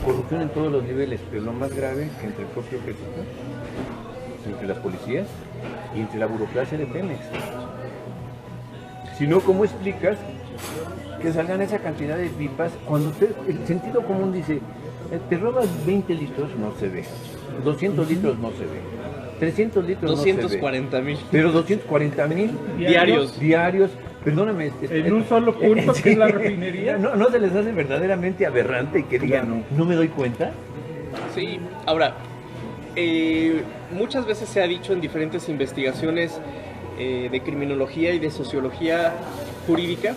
Corrupción en todos los niveles, pero lo más grave que entre el propio ejército, entre las policías y entre la burocracia de Pemex. Si no, ¿cómo explicas que salgan esa cantidad de pipas cuando el sentido común dice, te robas 20 litros, no se ve, 200 litros no se ve, 300 litros no se ve, 240,000. pero 240,000 diarios, perdóname, En un solo punto, que es la refinería. ¿No se les hace verdaderamente aberrante y que digan, no me doy cuenta? Sí, ahora, muchas veces se ha dicho en diferentes investigaciones de criminología y de sociología jurídica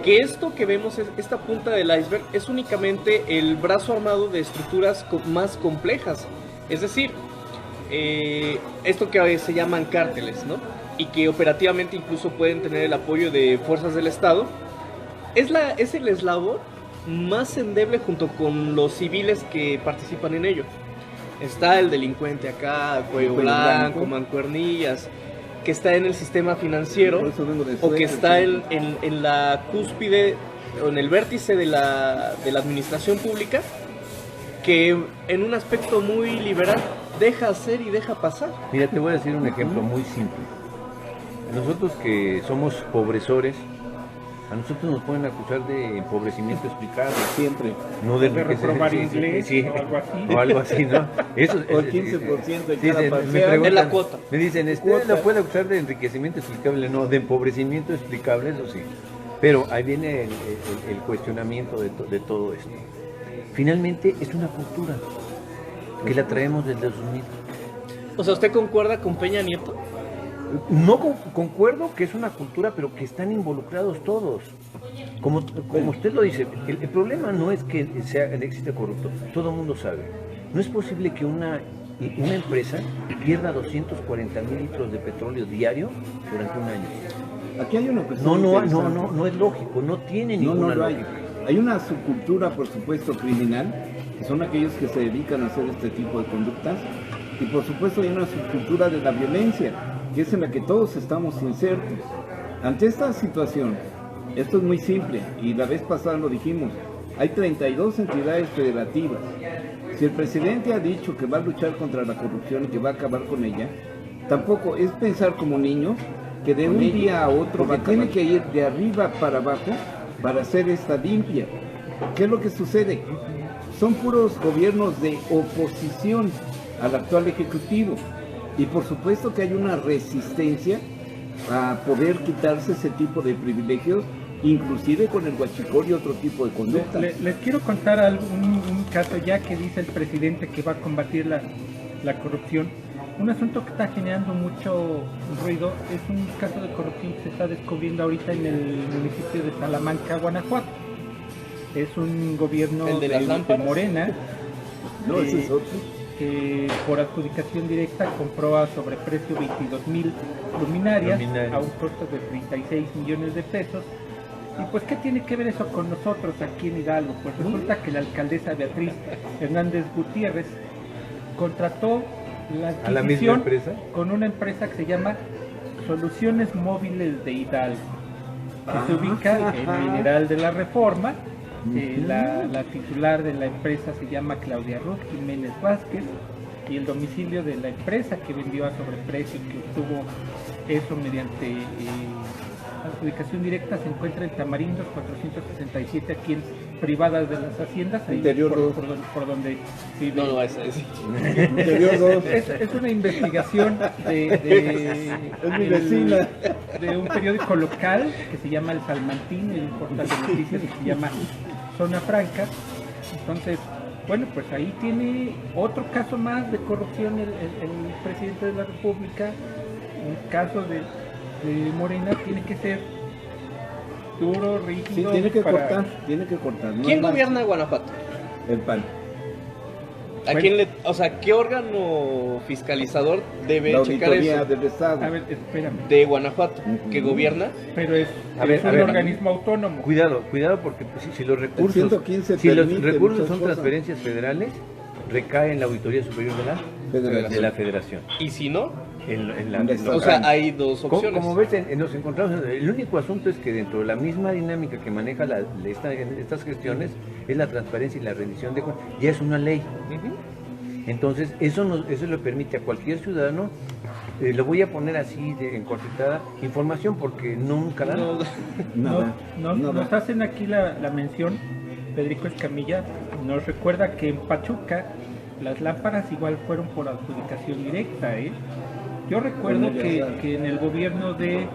que esto que vemos, esta punta del iceberg, es únicamente el brazo armado de estructuras más complejas. Es decir, esto que se llaman cárteles, ¿no? Y que operativamente incluso pueden tener el apoyo de fuerzas del Estado, es el eslabón más endeble junto con los civiles que participan en ello. Está el delincuente acá, cuello blanco, mancuernillas, que está en el sistema financiero, Por eso vengo de o que suéter, está sí. en la cúspide, o en el vértice de la administración pública, que en un aspecto muy liberal deja hacer y deja pasar. Mira, te voy a decir un ejemplo muy simple. Nosotros que somos pobresores, a nosotros nos pueden acusar de empobrecimiento explicable. Siempre. No de De reprobar inglés o algo así. o algo así, ¿no? Eso, O el 15% de sí, cada me parcial. preguntan, Es la cuota. Me dicen, ¿no puede acusar de enriquecimiento explicable? No, de empobrecimiento explicable, eso sí. Pero ahí viene el cuestionamiento de todo esto. Finalmente es una cultura que la traemos desde los 2000. O sea, ¿usted concuerda con Peña Nieto? No concuerdo que es una cultura, pero que están involucrados todos. Como usted lo dice, el problema no es que existe corrupto, todo el mundo sabe. No es posible que una empresa pierda 240,000 litros de petróleo diario durante un año. Aquí hay una cuestión No es lógico, no tiene ninguna lógica. Hay una subcultura, por supuesto, criminal, que son aquellos que se dedican a hacer este tipo de conductas, y por supuesto hay una subcultura de la violencia, que es en la que todos estamos insertos. Ante esta situación, esto es muy simple, y la vez pasada lo dijimos, hay 32 entidades federativas. Si el presidente ha dicho que va a luchar contra la corrupción y que va a acabar con ella, tampoco es pensar como niños que de un día a otro tiene que ir de arriba para abajo para hacer esta limpia. ¿Qué es lo que sucede? Son puros gobiernos de oposición al actual ejecutivo, y por supuesto que hay una resistencia a poder quitarse ese tipo de privilegios, inclusive con el huachicol y otro tipo de conductas. Les quiero contar un caso, ya que dice el presidente que va a combatir la corrupción. Un asunto que está generando mucho ruido es un caso de corrupción que se está descubriendo ahorita en el municipio de Salamanca, Guanajuato. Es un gobierno de Morena. No, ese es otro. Que por adjudicación directa compró a sobreprecio 22,000 luminarias a un costo de 36 millones de pesos. Y pues, ¿qué tiene que ver eso con nosotros aquí en Hidalgo? Pues resulta que la alcaldesa Beatriz Hernández Gutiérrez contrató la adquisición con una empresa que se llama Soluciones Móviles de Hidalgo, que se ubica en Mineral de la Reforma. La titular de la empresa se llama Claudia Ruth Jiménez Vázquez, y el domicilio de la empresa que vendió a sobreprecio, que obtuvo eso mediante adjudicación directa, se encuentra en Tamarindos 467, aquí en Privadas de las Haciendas, ahí por donde vive. No, esa es. Es una investigación de un periódico local que se llama El Salmantín, el portal de noticias que se llama Zona Franca. Entonces, bueno, pues ahí tiene otro caso más de corrupción el presidente de la República. Un caso de Morena tiene que ser duro, rígido. Sí, tiene que cortar. No. ¿Quién gobierna Guanajuato? El PAN. ¿A quién qué órgano fiscalizador debe La checar auditoría eso? del Estado. A ver, espérame. De Guanajuato, que gobierna. Pero es un organismo autónomo. Cuidado, porque pues, si los recursos, 115 si los permite recursos muchas son cosas. transferencias federales, recae en la Auditoría Superior de la Federación. Y si no, En la O o sea, hay dos opciones. Como ves, nos encontramos, el único asunto es que dentro de la misma dinámica que maneja estas gestiones es la transparencia y la rendición de cuentas. Ya es una ley. Entonces, eso le permite a cualquier ciudadano, lo voy a poner así en cortetada, información, porque nunca la Nos hacen aquí la mención, Federico Escamilla nos recuerda que en Pachuca las lámparas igual fueron por adjudicación directa, ¿eh? Yo recuerdo que en el gobierno de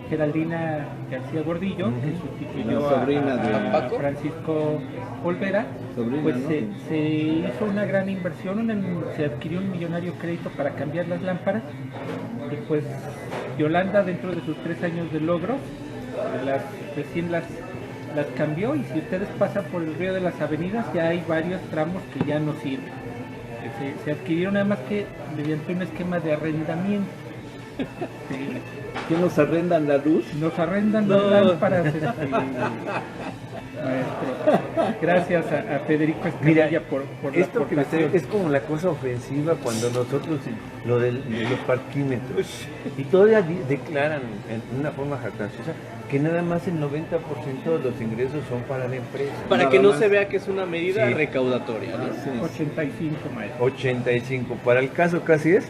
Geraldina García Gordillo, que sustituyó a Francisco Olvera, pues se hizo una gran inversión, se adquirió un millonario crédito para cambiar las lámparas, y pues Yolanda, dentro de sus 3 años de logro, recién las cambió, y si ustedes pasan por el río de las Avenidas ya hay varios tramos que ya no sirven. Se adquirieron nada más que mediante un esquema de arrendamiento. ¿Quién nos arrendan la luz? Nos arrendan las lámparas, maestro. Gracias a Federico Escamilla por la esto que aportación. es como la cosa ofensiva cuando nosotros, lo de los parquímetros, y todavía declaran en una forma jactanciosa que nada más el 90% de los ingresos son para la empresa. Para Nada que no más. se vea que es una medida recaudatoria, ¿no? Sí, 85, maestro. 85, para el caso casi es.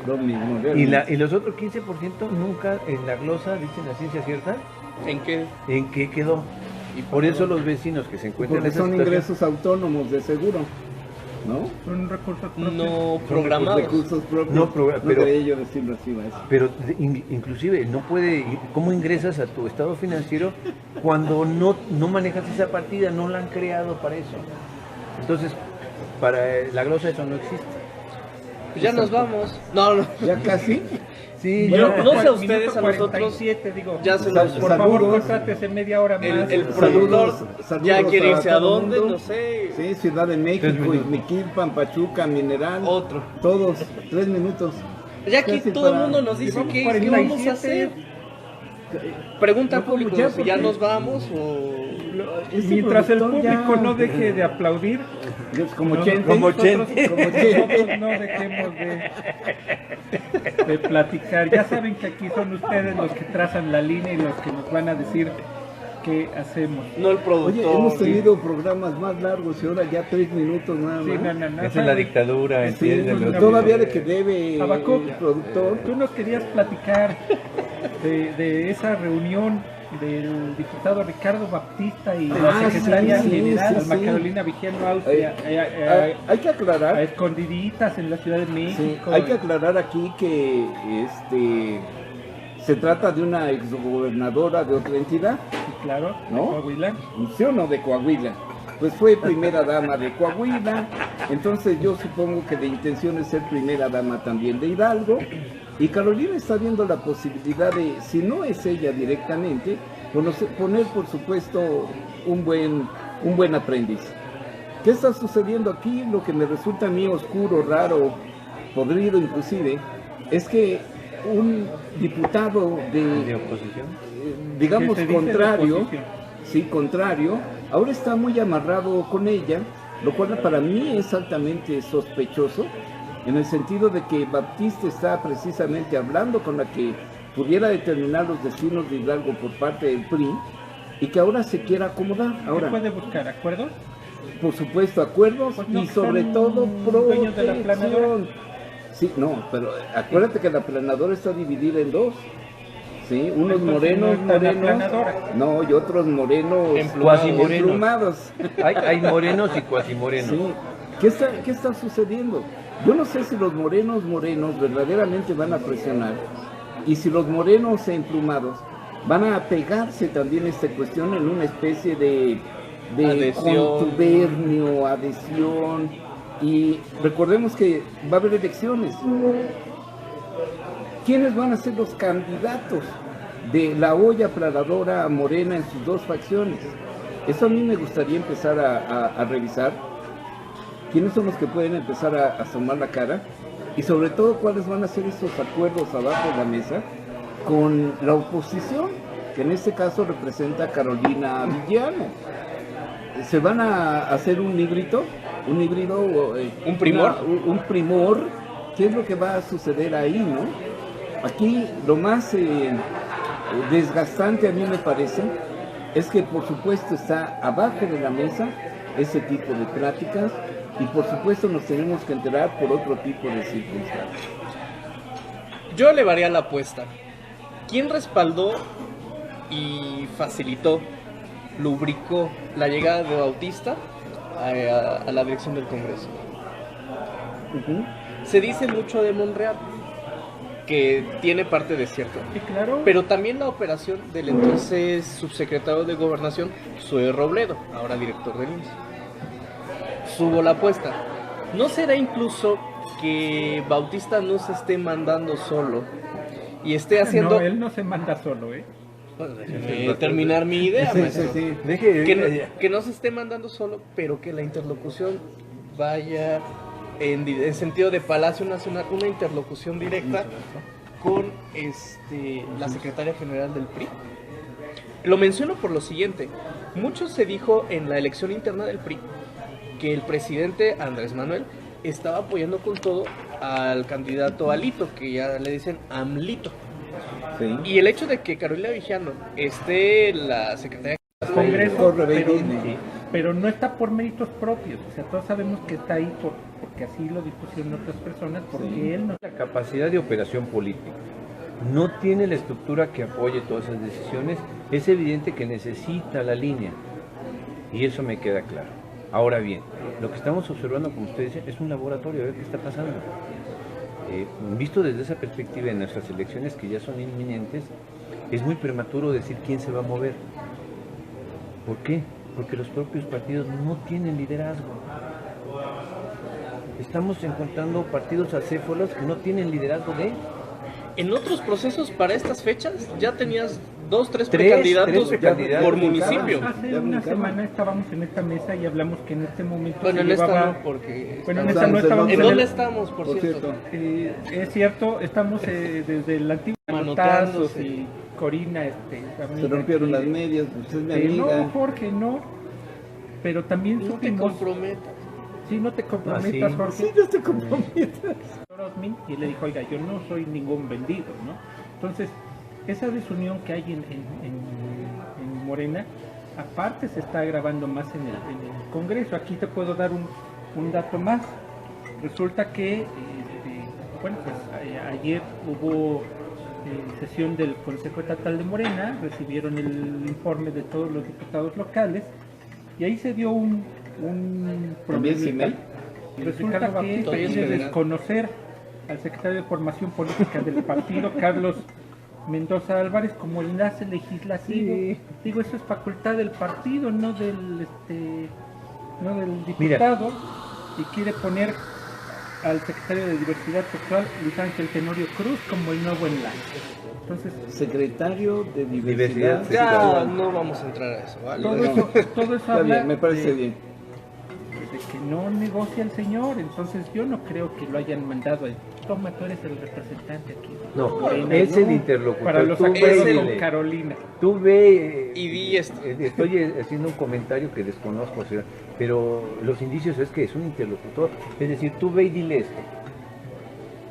lo mismo. Y los otros 15% nunca en la glosa dicen la ciencia cierta ¿En qué? en qué quedó. Y por eso los vecinos que se encuentran Porque en esa son situación, ingresos autónomos de seguro, ¿no? Son recursos propios. No programados. Recursos propios. No, pero- quería yo decirlo así, maestro. pero inclusive no puede, ¿cómo ingresas a tu estado financiero cuando no manejas esa partida? No la han creado para eso. Entonces, para la glosa eso no existe. Ya nos vamos. No. Ya casi. Sí, Bueno, ya. no sé a Minuto ustedes, a nosotros 47, digo, ya se nos... por favor, Saludos. contrátese media hora más. El productor Saludos ya quiere irse a todo dónde, mundo. no sé. Sí, Ciudad de México, Izmiquilpan, Pachuca, Mineral. Otro. Todos, 3 minutos. Ya aquí Casi todo el para- mundo nos dice Llevamos qué 47. vamos a hacer. Pregunta al No, como público ya, si ya porque- nos vamos o... Este Mientras el productor público ya- no deje de aplaudir, Como no, Chente. como nosotros- Chente. Como Chente. nosotros no dejemos de platicar. Ya saben que aquí son ustedes los que trazan la línea y los que nos van a decir qué hacemos. No el productor. Oye, hemos tenido programas más largos y ahora ya 3 minutos nada Sí, más. no, Es en la dictadura, Sí, entiéndelo. todavía de que debe Habacuc, el productor. tú nos querías platicar de esa reunión del diputado Ricardo Baptista y la Ah, secretaria sí, general, sí, Alma sí. Carolina Vigendo Austria, Hay que a aclarar, escondiditas en la Ciudad de sí, México. hay que aclarar aquí que se trata de una exgobernadora de otra entidad, Claro, ¿no? Coahuila. ¿sí o no? De Coahuila. Pues fue primera dama de Coahuila, entonces yo supongo que de intención es ser primera dama también de Hidalgo. Y Carolina está viendo la posibilidad de, si no es ella directamente, poner por supuesto un buen aprendiz. ¿Qué está sucediendo aquí? Lo que me resulta a mí oscuro, raro, podrido inclusive, es que un diputado ¿De oposición? digamos Que se dice de contrario, oposición. sí, contrario, ahora está muy amarrado con ella, lo cual para mí es altamente sospechoso, en el sentido de que Baptista está precisamente hablando con la que pudiera determinar los destinos de Hidalgo por parte del PRI, y que ahora se quiera acomodar. ¿Qué Ahora, puede buscar? ¿Acuerdos? por supuesto, acuerdos Pues no, y sobre son todo dueños de la planadora. protección. Sí, no, pero acuérdate que la planadora está dividida en dos. Sí, unos Entonces, morenos, no está la morenos, planadora. no, y otros morenos Cuasi morenos. emplumados. Hay morenos y cuasimorenos. Sí. ¿Qué está sucediendo? Yo no sé si los morenos verdaderamente van a presionar y si los morenos emplumados van a pegarse también a esta cuestión en una especie de Adhesión. contubernio, adhesión. Y recordemos que va a haber elecciones. ¿Quiénes van a ser los candidatos de la olla planadora morena en sus dos facciones? Eso a mí me gustaría empezar a revisar. ¿Quiénes son los que pueden empezar a asomar la cara? Y sobre todo, ¿cuáles van a ser esos acuerdos abajo de la mesa con la oposición? Que en este caso representa a Carolina Villano. ¿Se van a hacer un híbrido? ¿Un híbrido? ¿Un primor? Un primor. ¿Qué es lo que va a suceder ahí, no? Aquí lo más desgastante a mí me parece es que por supuesto está abajo de la mesa ese tipo de pláticas y por supuesto nos tenemos que enterar por otro tipo de circunstancias. Yo elevaría la apuesta. ¿Quién respaldó y facilitó, lubricó la llegada de Bautista a la dirección del Congreso? Ujú. Se dice mucho de Monreal, que tiene parte de cierto, Sí, claro. pero también la operación del entonces subsecretario de Gobernación, Zoe Robledo, ahora director del IMSS. Subo la apuesta. ¿No será incluso que Bautista no se esté mandando solo y esté haciendo... No, él no se manda solo, ¿eh? terminar mi idea, Sí, maestro. sí, sí. Que no se esté mandando solo, pero que la interlocución vaya en sentido de Palacio Nacional, una interlocución directa con la secretaria general del PRI. Lo menciono por lo siguiente: mucho se dijo en la elección interna del PRI que el presidente Andrés Manuel estaba apoyando con todo al candidato Alito, que ya le dicen AMLito. Sí. Y el hecho de que Carolina Villano esté la secretaria Congreso, corre, ve y pero, viene. pero no está por méritos propios. O sea, todos sabemos que está ahí porque así lo dispusieron otras personas, porque él no... La capacidad de operación política no tiene la estructura que apoye todas esas decisiones. Es evidente que necesita la línea y eso me queda claro. Ahora bien, lo que estamos observando, como usted dice, es un laboratorio, a ver qué está pasando. Visto desde esa perspectiva en nuestras elecciones que ya son inminentes, es muy prematuro decir quién se va a mover. ¿Por qué? Porque los propios partidos no tienen liderazgo. estamos encontrando partidos acéfalos que no tienen liderazgo de... En otros procesos para estas fechas ya tenías 2, 3 Tres precandidatos precandidatos por municipio. Hace una semana estábamos en esta mesa y hablamos que en este momento Bueno, se en esta llevaba... no, porque... Bueno, en esta no estábamos ¿En en dónde el- estamos, por cierto? Es cierto, estamos desde el antiguo Manoteándose. Manotazos y Corina, Se amiga rompieron aquí las medias, usted es mi no, amiga. Jorge, no. Pero también No te supimos... comprometas. Sí, no te comprometas, sí. Jorge. Sí, no te comprometas. Osmin, y le dijo, oiga, yo no soy ningún vendido, ¿no? Entonces, esa desunión que hay en Morena, aparte se está agravando más en el Congreso. Aquí te puedo dar un dato más. Resulta que, bueno, pues ayer hubo sesión del Consejo Estatal de Morena, recibieron el informe de todos los diputados locales, y ahí se dio un ¿También sin él? Resulta que Todavía es quiere federal. desconocer al secretario de Formación Política del partido, Carlos Mendoza Álvarez, como enlace legislativo. Sí. Digo, eso es facultad del partido, no del Mira. diputado. Y quiere poner al secretario de Diversidad Sexual, Luis Ángel Tenorio Cruz, como el nuevo enlace. Entonces, Secretario de Diversidad Diversidad. Ya Sexual. no vamos a entrar a eso, ¿vale? todo eso Está habla bien, me parece de, bien. de que no negocia el señor. Entonces, yo no creo que lo hayan mandado. Toma, tú eres el representante aquí. No, Morena, es ¿no? el interlocutor. Para los Tú ve acuerdos y con dile. Carolina. Tú ve... Y di esto. Estoy haciendo un comentario que desconozco, o sea, pero los indicios es que es un interlocutor. Es decir, tú ve y dile esto.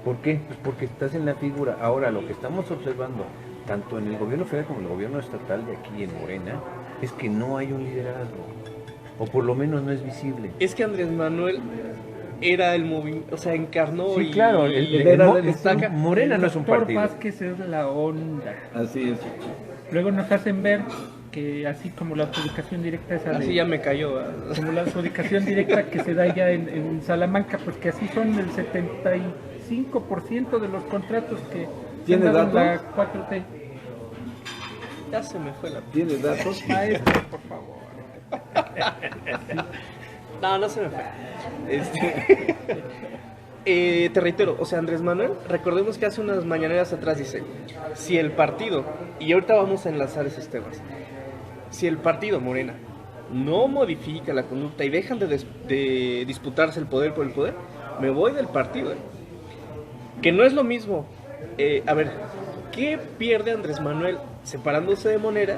¿Por qué? Pues porque estás en la figura. Ahora, lo que estamos observando, tanto en el gobierno federal como en el gobierno estatal de aquí en Morena, es que no hay un liderazgo. O por lo menos no es visible. Es que Andrés Manuel era el movimiento, o sea, encarnó Sí, y... claro, Morena no es un Doctor partido. Vázquez es la onda. Así es. Luego nos hacen ver que así como la adjudicación directa es Así ya me cayó. como la adjudicación directa que se da ya en Salamanca, pues que así son el 75% de los contratos que ¿Tiene se han dado en la datos? 4T. Ya se me fue la... ¿Tiene datos? Maestro, por favor. No, no se me fue. Te reitero, o sea, Andrés Manuel, recordemos que hace unas mañaneras atrás dice, si el partido, y ahorita vamos a enlazar esos temas, si el partido Morena no modifica la conducta y dejan de disputarse el poder por el poder, me voy del partido. Que no es lo mismo. A ver, ¿qué pierde Andrés Manuel separándose de Morena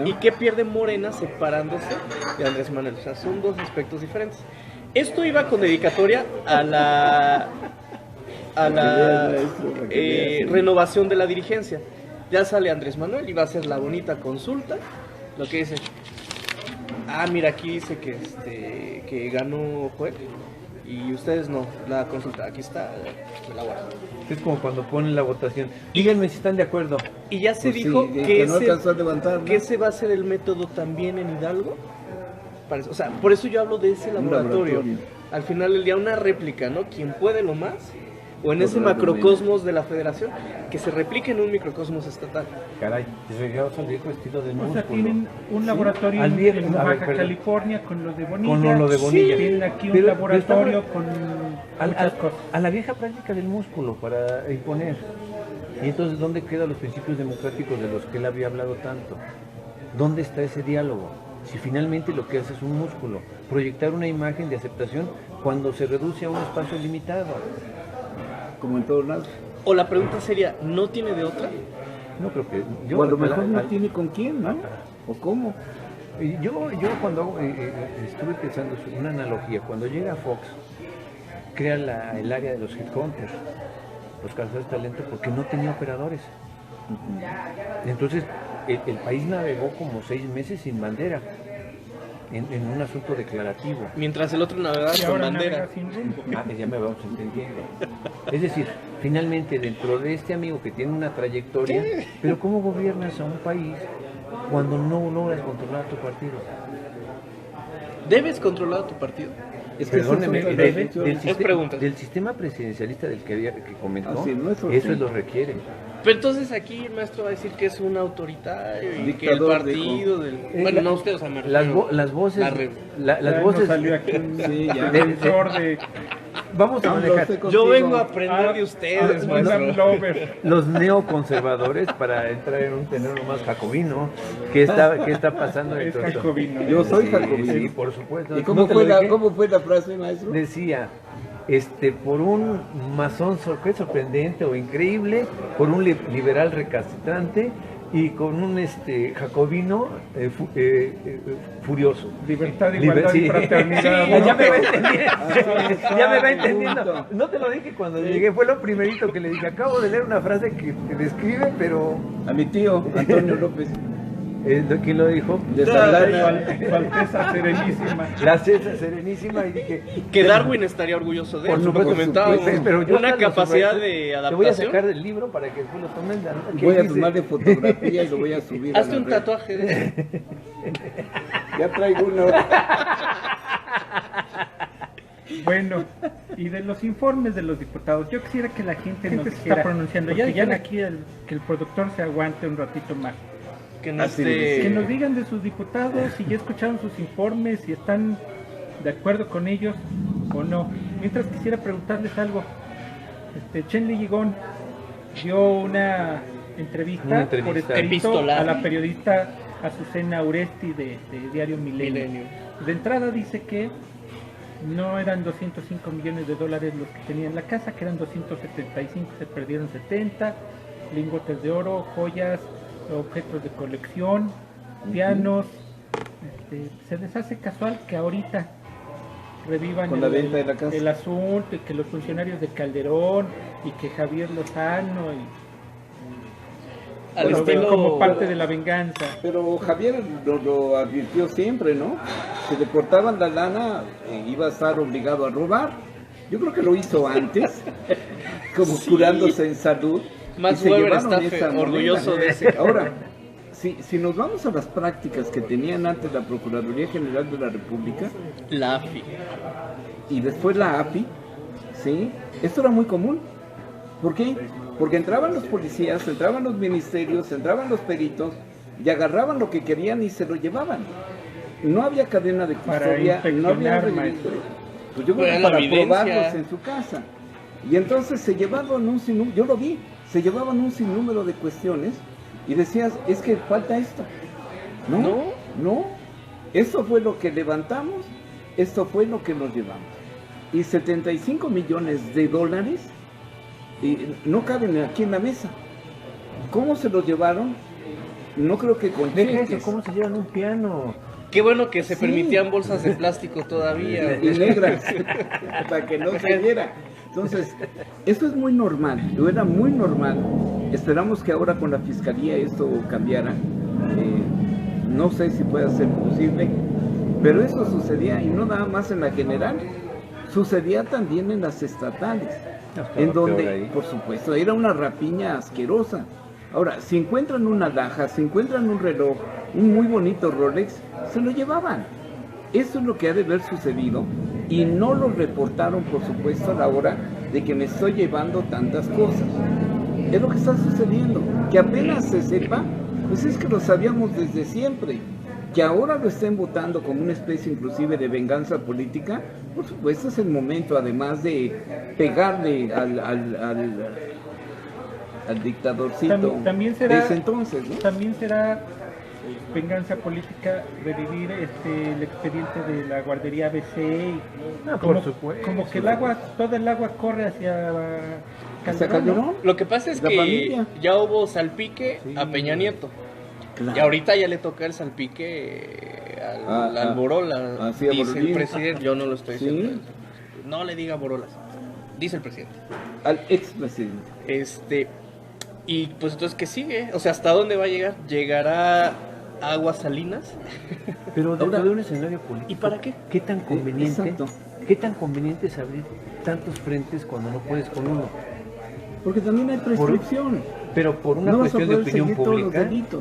y qué pierde Morena separándose de Andrés Manuel? O sea, son dos aspectos diferentes. Esto iba con dedicatoria a la renovación de la dirigencia. Ya sale Andrés Manuel y va a hacer la bonita consulta. Lo que dice, mira, aquí dice que ganó Joel y ustedes no, la consulta, aquí está, me la guardo. Es como cuando ponen la votación. Díganme si están de acuerdo. Y ya se Pues dijo sí, que, no alcanzó a levantar, ¿no? que ese va a ser el método también en Hidalgo. O sea, por eso yo hablo de ese laboratorio. Al final del día, una réplica, ¿no? Quien puede lo más, o en ese macrocosmos de la federación, que se replique en un microcosmos estatal. Caray, regresamos al viejo estilo del O músculo. sea, tienen un laboratorio Al viejo, en a ver, Baja perdón. California con lo de Bonilla. Con lo de Bonilla. Tienen aquí un Pero laboratorio estamos con a muchas cosas. la vieja práctica del músculo para imponer. Y entonces, ¿dónde quedan los principios democráticos de los que él había hablado tanto? ¿Dónde está ese diálogo? Si finalmente lo que hace es un músculo, proyectar una imagen de aceptación cuando se reduce a un espacio limitado. Como en todos lados. O la pregunta sería, ¿no tiene de otra? No creo que... O a lo mejor no tiene con quién, ¿no? ¿O cómo? Yo cuando estuve pensando en una analogía, cuando llega Fox, crea el área de los headhunters, los cazadores de talento, porque no tenía operadores. Entonces, el país navegó como 6 meses sin bandera, en un asunto declarativo. Mientras el otro navegaba Y con ahora bandera. navega sin rumbo. Ya me vamos entendiendo. Es decir, finalmente dentro de este amigo que tiene una trayectoria, pero ¿cómo gobiernas a un país cuando no logras controlar tu partido? ¿Debes controlar a tu partido? Es que Perdóneme, eso es del, otra del función. sistema, pregunta. del sistema presidencialista del que comentó, Así, no es eso opción. lo requiere. Pero entonces aquí el maestro va a decir que es un autoritario y que el Dictador, partido del... Bueno, no ustedes, o sea, me Las, refiero- las voces, la las Ya voces, nos salió aquí un Sí, ya. defensor de vamos a manejar Yo vengo a aprender de ustedes, un maestro. lover. los neoconservadores para entrar en un terreno más jacobino. ¿Qué está pasando en Es todo esto? jacobino. Yo soy Sí, jacobino. sí, por supuesto. ¿Y cómo ¿No te lo fue, dije? cómo fue la frase, maestro? Decía, por un masón sorprendente o increíble, por un liberal recalcitrante y con un jacobino furioso. Libertad, igualdad y Sí. fraternidad. Sí, ¿no? ya me va entendiendo. Ya me va entendiendo. punto. No te lo dije cuando llegué, fue lo primerito que le dije. Acabo de leer una frase que describe, pero A mi tío, Antonio López, ¿quién lo dijo? de Saldana. Su Alteza Serenísima. La César Serenísima, y dije, Que Darwin estaría orgulloso de por él, supuesto, lo comentábamos. pero yo Una hasta lo capacidad subrayo. de Te voy a adaptación. sacar del libro para que después lo tomen. ¿Qué Voy a dice? tomarle fotografía y lo voy a subir. a Hazte la un red. tatuaje de eso. Ya traigo uno. Bueno, y de los informes de los diputados, yo quisiera que la gente nos se dijera, está pronunciando. porque Ya ya ven aquí que el productor se aguante un ratito más. Que no Así esté... Que nos digan de sus diputados si ya escucharon sus informes, si están de acuerdo con ellos o no. Mientras quisiera preguntarles algo. Chenli Yigón dio una entrevista por escrito Epistolar. a la periodista Azucena Uresti de Diario Milenio. Milenio. De entrada dice que no eran 205 millones de dólares los que tenía en la casa, que eran 275, se perdieron 70, lingotes de oro, joyas, objetos de colección, pianos. Se les hace casual que ahorita revivan Con la venta de la casa. el asunto, y que los funcionarios de Calderón y que Javier Lozano Al lo ven estilo... como parte de la venganza. Pero Javier lo advirtió siempre, ¿no? Si le cortaban la lana, iba a estar obligado a robar. Yo creo que lo hizo antes, como curándose en salud. Max y se Weber llevaron está esa moneda. orgulloso de ese. Ahora, si nos vamos a las prácticas que tenían antes la Procuraduría General de la República La AFI. y después la API, ¿sí? Esto era muy común. ¿Por qué? Porque entraban los policías, entraban los ministerios, entraban los peritos y agarraban lo que querían y se lo llevaban. No había cadena de Para custodia, no había inspeccionar, registro. Pues yo creo Pero que la para evidencia. probarlos en su casa. Y entonces se llevaban un sinnúmero, yo lo vi, se llevaban un sinnúmero de cuestiones y decías, es que falta esto. No, esto fue lo que levantamos, esto fue lo que nos llevamos. Y 75 millones de dólares no caben aquí en la mesa. ¿Cómo se los llevaron? No creo que con Deja cheques. eso, ¿cómo se llevan un piano? Qué bueno que se Sí. permitían bolsas de plástico todavía. Y negras, para que no se viera. Entonces, esto es muy normal, lo era muy normal. Esperamos que ahora con la fiscalía esto cambiara. No sé si pueda ser posible, pero eso sucedía, y no nada más en la general, sucedía también en las estatales, en peor donde, ahí. por supuesto, era una rapiña asquerosa. Ahora, si encuentran una alhaja, si encuentran un reloj, un muy bonito Rolex, se lo llevaban. Eso es lo que ha de haber sucedido, y no lo reportaron, por supuesto, a la hora de que me estoy llevando tantas cosas. Es lo que está sucediendo, que apenas se sepa, pues es que lo sabíamos desde siempre. Que ahora lo estén votando como una especie inclusive de venganza política, por supuesto es el momento, además de pegarle al dictadorcito También será- de ese entonces, ¿no? También será venganza política revivir el expediente de la guardería ABC y por supuesto. como que toda el agua corre hacia ¿Hasta Calderón, ¿no? Calderón? Lo que pasa es La que familia. ya hubo salpique a Peña Nieto. Claro. Y ahorita ya le toca el salpique al Borola, así a dice el Borolín. presidente. Yo no lo estoy Sí. diciendo. No le diga Borolas, dice el presidente. Al expresidente. Y pues entonces, ¿qué sigue? O sea, ¿hasta dónde va a llegar? ¿Llegará Aguas Salinas? Pero dentro Ahora- de un escenario político. ¿Y para qué? ¿Qué tan conveniente? Exacto. ¿Qué tan conveniente es abrir tantos frentes cuando no puedes con uno? Porque también hay prescripción. Pero por una No vas a cuestión de poder opinión seguir todos los pública, delitos.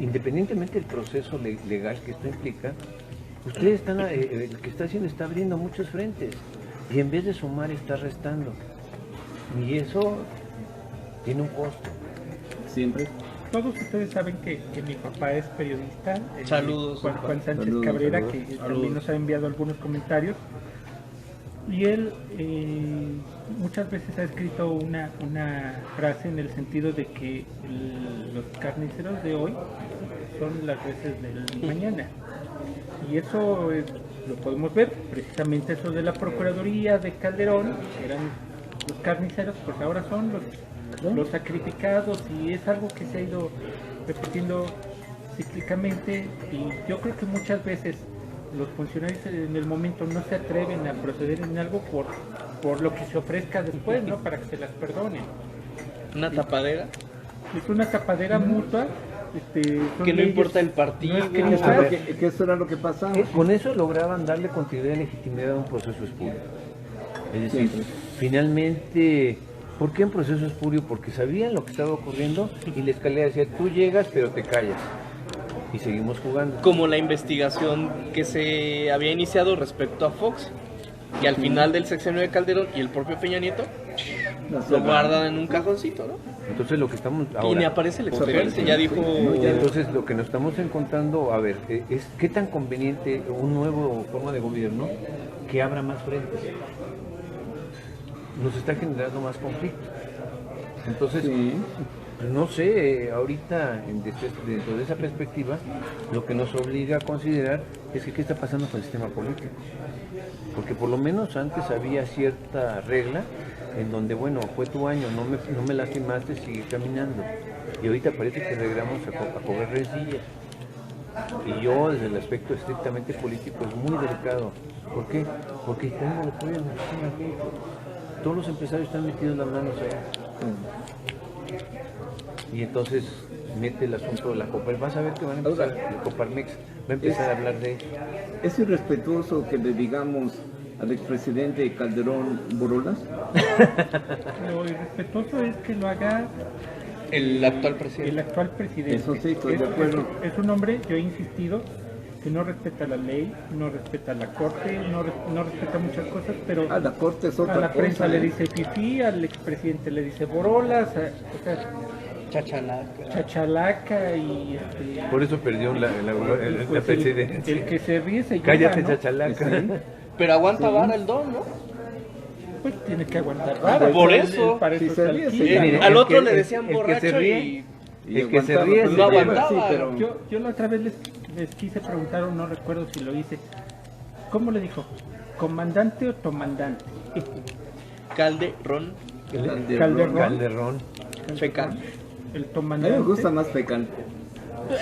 independientemente del proceso legal que esto implica, ustedes están, el que está haciendo está abriendo muchos frentes y en vez de sumar está restando. Y eso tiene un costo. Siempre. Todos ustedes saben que mi papá es periodista. Saludos, Juan Sánchez Saludos, Cabrera, saludos. que también nos ha enviado algunos comentarios. Y él muchas veces ha escrito una frase en el sentido de que los carniceros de hoy son las reses del mañana. Y eso lo podemos ver, precisamente eso de la Procuraduría de Calderón, que eran los carniceros, pues ahora son los sacrificados, y es algo que se ha ido repitiendo cíclicamente, y yo creo que muchas veces los funcionarios en el momento no se atreven a proceder en algo por lo que se ofrezca después, ¿no? Para que se las perdonen. Una tapadera. Es una tapadera mutua. Son Que no leyes importa el partido. no escritas. Que eso era lo que pasaba. Con eso lograban darle continuidad y legitimidad a un proceso espurio. Es decir, Siempre. finalmente, ¿por qué un proceso espurio? Porque sabían lo que estaba ocurriendo y la escalera decía, tú llegas pero te callas. Y seguimos jugando. Como la investigación que se había iniciado respecto a Fox, que al final del sexenio de Calderón y el propio Peña Nieto lo guardan en un cajoncito, ¿no? Entonces lo que estamos Y ahora... ni aparece el expediente, ya dijo... Entonces lo que nos estamos encontrando, a ver, es qué tan conveniente un nuevo forma de gobierno que abra más frentes. Nos está generando más conflicto. Entonces, Sí. pues no sé, ahorita dentro de esa perspectiva, lo que nos obliga a considerar es que qué está pasando con el sistema político. Porque por lo menos antes había cierta regla en donde, bueno, fue tu año, no me lastimaste, sigue caminando. Y ahorita parece que regresamos a cobrar rencillas. Y yo, desde el aspecto estrictamente político, es muy delicado. ¿Por qué? Porque tenemos el apoyo del sistema político. Todos los empresarios están metidos las manos allá. Y entonces mete el asunto de la Coparmex. Vas a ver que van a empezar, la Coparmex va a empezar a hablar de ello. ¿Es irrespetuoso que le digamos al expresidente Calderón Borolas? Lo irrespetuoso es que lo haga El actual el presidente. actual presidente. Eso sí, estoy de acuerdo. Es un hombre, yo he insistido, que no respeta la ley, no respeta la corte, no respeta muchas cosas, pero Ah, la corte es a otra la prensa cosa, le ¿eh? dice fifí, al expresidente le dice borolas, o sea, Chachalaca. chachalaca, y Por eso perdió la pues presidencia. el que se ríe se lleva, Cállate, ¿no? chachalaca. Sí. Pero aguanta vara el don, ¿no? Pues tiene que aguantar vara. Por eso. Para Si eso se está ríe, aquí. se Mire, Al el otro que- le decían el que borracho se ríe, y... el que se aguantaba, ríe pues, se no lleva. aguantaba. Sí, pero Yo la otra vez les quise preguntar, o no recuerdo si lo hice. ¿Cómo le dijo? ¿Comandante o tomandante? Calderón. Calderón. Calderón. Fecal. El a mí tomandante. me gusta más fecal.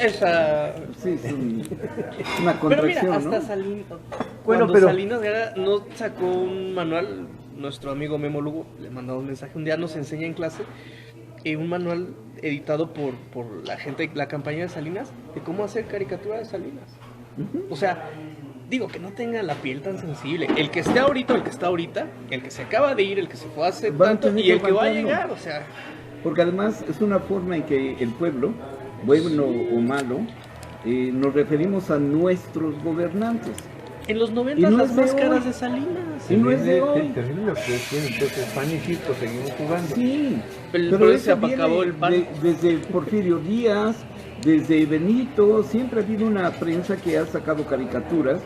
Esa... Sí, es una Pero mira, contracción, hasta ¿no? Salinas... Bueno, Cuando pero- Salinas Guerra no sacó un manual, nuestro amigo Memo Lugo le mandó un mensaje, un día nos enseña en clase un manual editado por la gente, la campaña de Salinas, de cómo hacer caricatura de Salinas. O sea, digo, que no tenga la piel tan sensible. El que esté ahorita, el que está ahorita, el que se acaba de ir, el que se fue hace Van a tanto tener y el que que va a aguantarlo. llegar, o sea... Porque además es una forma en que el pueblo, bueno o malo, nos referimos a nuestros gobernantes. En los Y 90 no las es de máscaras hoy. de Salinas. Y no es de hoy. Terrible lo que tiene, entonces pan y circo seguimos jugando. Sí, Pero se eso viene acabó el pan. desde Porfirio Díaz, desde Benito, siempre ha habido una prensa que ha sacado caricaturas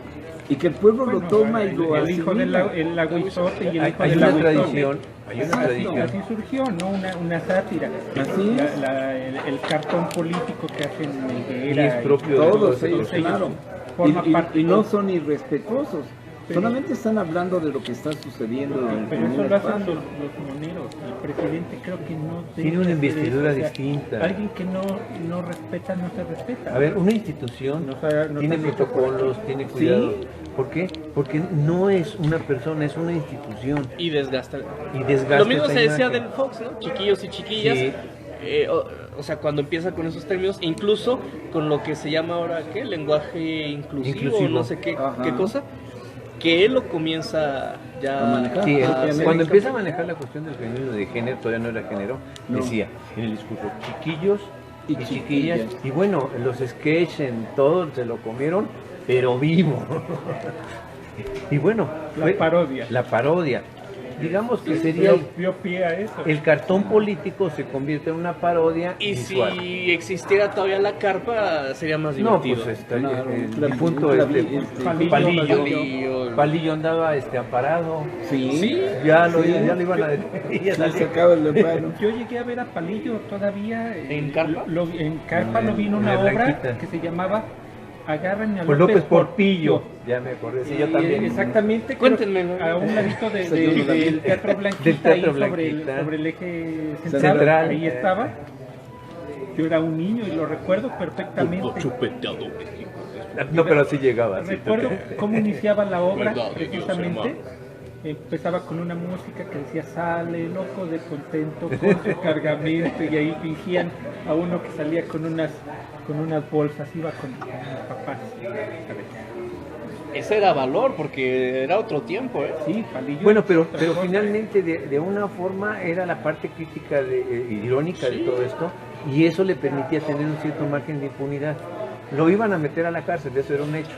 y que el pueblo Bueno, lo toma y lo el hijo del asimila. el aguizote y el hijo Hay del una aguizote. tradición, hay una Exacto. tradición. Así surgió, ¿no? Una sátira. Así es. El cartón político que hacen Y Higuera es propio de Todos ellos, ellos claro. forma parte. Y no son irrespetuosos. Solamente están hablando de lo que está sucediendo en Pero un eso lo hacen espacio. los moneros. El presidente creo que no Tiene debe una hacer investidura eso. distinta. Alguien que no respeta, no se respeta. A ver, una institución Nos ha tiene dicho protocolos, tiene cuidado. ¿Por qué? Porque no es una persona, es una institución. Y desgasta. Y desgasta Lo mismo esa se decía imagen. del Fox, ¿no? Chiquillos y chiquillas. Sí. O sea, cuando empieza con esos términos, incluso con lo que se llama ahora, ¿qué? Lenguaje inclusivo. No sé qué, Ajá. qué cosa, que él lo comienza ya A manejar. Sí, Obviamente. cuando empieza a manejar la cuestión del fenómeno de género, todavía no era género, No. decía en el discurso chiquillos y Y chiquillas. chiquillas. Y bueno, los sketches en todo se lo comieron, pero vivo. Y bueno, La fue parodia. La parodia. digamos que sería dio pie a eso. el cartón político se convierte en una parodia Y visual. si existiera todavía la carpa, sería más No, divertido. pues está Claro, el la difunto película, Palillo andaba amparado. Sí, Ya lo sí. ya lo iban a detener. Ya Se salió. sacaba el amparo. Yo llegué a ver a Palillo todavía. ¿En Carpa? En Carpa lo vi en una La obra Blanquita. que se llamaba Agarran a Pues López López Porpillo. Porpillo. Ya me acordé, sí, yo Y, también. exactamente. Cuéntenmelo. A un ladito Esa yo no la vi. del Teatro Blanquita, Del Teatro ahí Blanquita. sobre el eje central, Central. ahí estaba. Yo era un niño y lo recuerdo perfectamente. No, pero así llegaba. sí. Recuerdo cómo iniciaba la obra, Verdad de Dios, precisamente. Empezaba con una música que decía sale loco de contento con su cargamento, y ahí fingían a uno que salía con unas bolsas, iba con los papás. Ese era valor, porque era otro tiempo, ¿eh? Sí, Palillo. Bueno, pero otra cosa. finalmente de una forma era la parte crítica irónica de todo esto, y eso le permitía tener un cierto margen de impunidad. Lo iban a meter a la cárcel, eso era un hecho.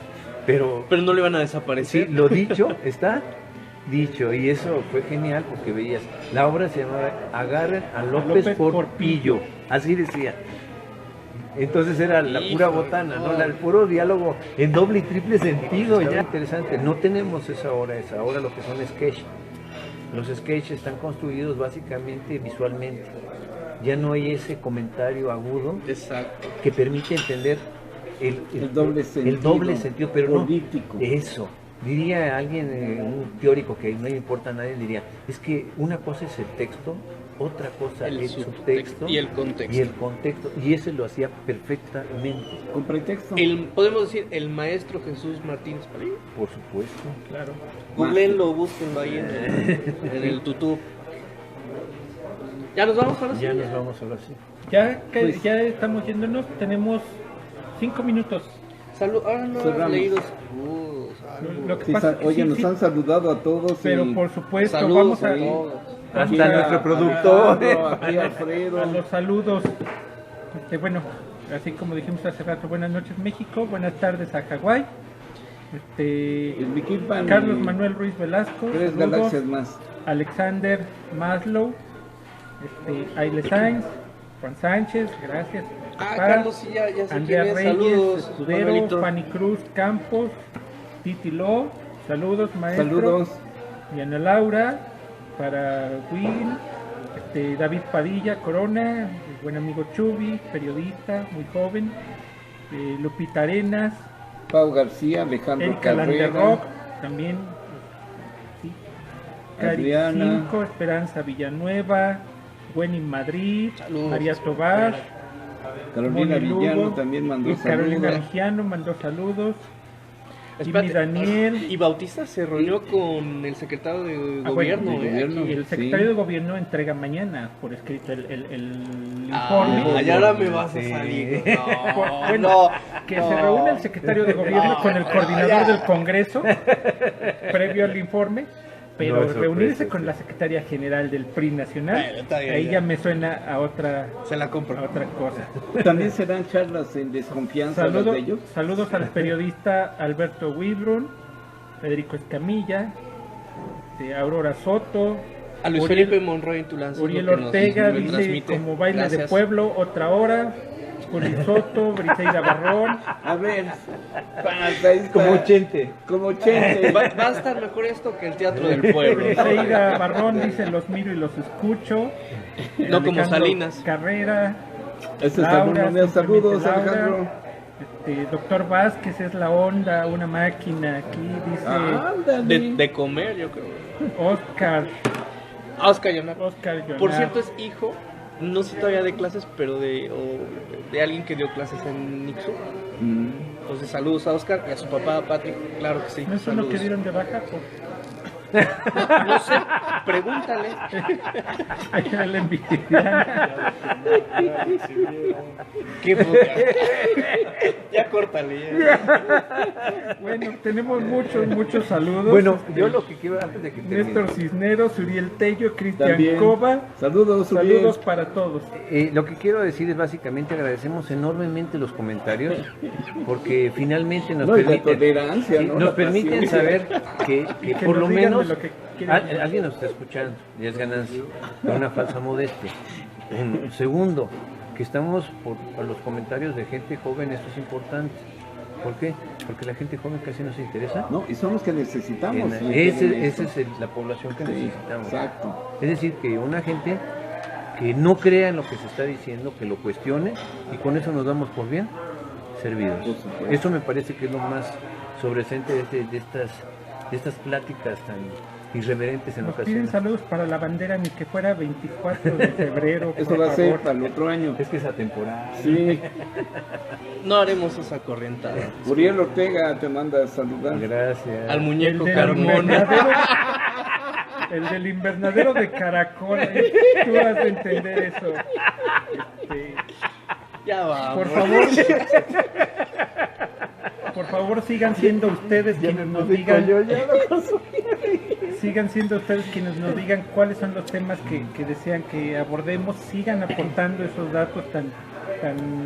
Pero Pero no le van a sí, desaparecer. lo dicho está dicho, y eso fue genial porque veías, la obra se llamaba Agarren a López Porpillo, así decía. Entonces era la pura botana, ¿no? El puro diálogo en doble y triple sentido. Ya interesante. No tenemos esa ahora lo que son sketches. Los sketches están construidos básicamente visualmente. Ya no hay ese comentario agudo Exacto. que permite entender El doble sentido. el doble sentido, pero político. no eso. Diría alguien, un teórico que no le importa a nadie, diría, es que una cosa es el texto, otra cosa El el subtexto subtexto y el contexto. y el contexto, y ese lo hacía perfectamente, Con pretexto. Podemos decir el maestro Jesús Martínez Palillo. por supuesto. Claro. Googleenlo, búsquenlo ahí en el tutú. ¿Ya nos vamos ahora sí? Ya nos vamos ahora sí. Ya estamos yéndonos, tenemos 5 minutos. Ahora no Cerramos. han leído. Lo que Sí, pasa, oye, sí, nos sí, han saludado a todos. pero y por supuesto, Saludos vamos a a, todos. Hasta aquí nuestro a productor. Alejandro, aquí a Alfredo. a los saludos. Bueno, así como dijimos hace rato, buenas noches México, buenas tardes a Hawái. El Miquilpan Carlos y Manuel Ruiz Velasco, 3 saludos. galaxias más. Alexander Maslow, Aile Sainz, Juan Sánchez, gracias. Ah, Papá, Carlos, sí, ya sé Andrea quién es. Reyes, Saludos, Escudero, Manuelito. Fanny Cruz Campos, Titi Lo, saludos maestro. Saludos. Y Ana Laura, para Will, David Padilla Corona, el buen amigo Chubi, periodista, muy joven, Lupita Arenas, Pau García, Alejandro Erika Carrera. Landerrock, también, sí, Cari Adriana. 5, Esperanza Villanueva, Wenny Madrid, Saludos. María Tobar, Carolina Moni Lugo, Villano también mandó y Carolina saludos. Villano mandó saludos. Jimmy Espérate, Daniel. Y Bautista se reunió con el secretario de Ah, gobierno. bueno, de gobierno. Y el secretario de gobierno entrega mañana por escrito el informe. Y ahora me vas a Sí. salir. Bueno, que se reúne el secretario de gobierno con el coordinador del Congreso previo al informe, pero No es sorpresa, reunirse con sí. la secretaria general del PRI nacional, Bueno, está bien, ahí ya. ya me suena a otra Se la compro. cosa. También serán charlas en desconfianza las Saludos, de ellos. saludos al periodista Alberto Widrun, Federico Escamilla, Aurora Soto, A Luis Uriel- Felipe Monroy en Tulán. Uriel Ortega dice como baile de pueblo, otra hora. Juli Soto, Briseida Barrón. A ver, ahí está. Como Chente. Como Chente. Va a estar mejor esto que el Teatro del Pueblo. Briseida Barrón dice los miro y los escucho. No como Alejandro Salinas. Carrera. Ese Laura, saludo, saludos, simplemente Alejandro. Doctor Vázquez es la onda, una máquina. Aquí dice Ándale. De comer, yo creo. Oscar. Oscar Llonar. Llonar. Por cierto, es hijo, no sé todavía de clases, pero de alguien que dio clases en Nixu. Mm. Entonces, saludos a Oscar y a su papá, Patrick. Claro que sí. ¿No es uno que Saludos. dieron de baja? No sé, pregúntale. Ahí era la envidia. ¿Qué Ya córtale. Ya. Bueno, tenemos muchos saludos. Bueno, yo lo que quiero antes de que termine, Néstor Cisneros, Uriel Tello, Cristian También. Cova. Saludos, Uriel. Saludos para todos. lo que quiero decir es básicamente agradecemos enormemente los comentarios porque finalmente nos No, y la permiten, tolerancia, sí, ¿no? nos La permiten paciencia. saber que Que por nos lo digan menos de lo que Alguien nos está escuchando y es ganancia, es una falsa modestia. Segundo, que estamos por los comentarios de gente joven, esto es importante. ¿Por qué? Porque la gente joven casi no se interesa. No, y son los que necesitamos. Esa es la población que necesitamos. Exacto. Es decir, que una gente que no crea en lo que se está diciendo, que lo cuestione, y con eso nos damos por bien servidos. Eso me parece que es lo más sobresaliente de estas pláticas tan irreverentes en Nos ocasiones. piden saludos para la bandera, ni que fuera 24 de febrero. Eso por va a ser favor. para el otro año. Es que es atemporal. Sí. No haremos esa corrientada. Uriel Ortega te manda a saludar. Gracias. Al muñeco del Carmona. invernadero, el del invernadero de Caracol. Tú vas a entender eso. Ya va. Por favor, sigan siendo ustedes quienes nos digan. Sigan siendo ustedes quienes nos digan cuáles son los temas que desean que abordemos. Sigan aportando esos datos tan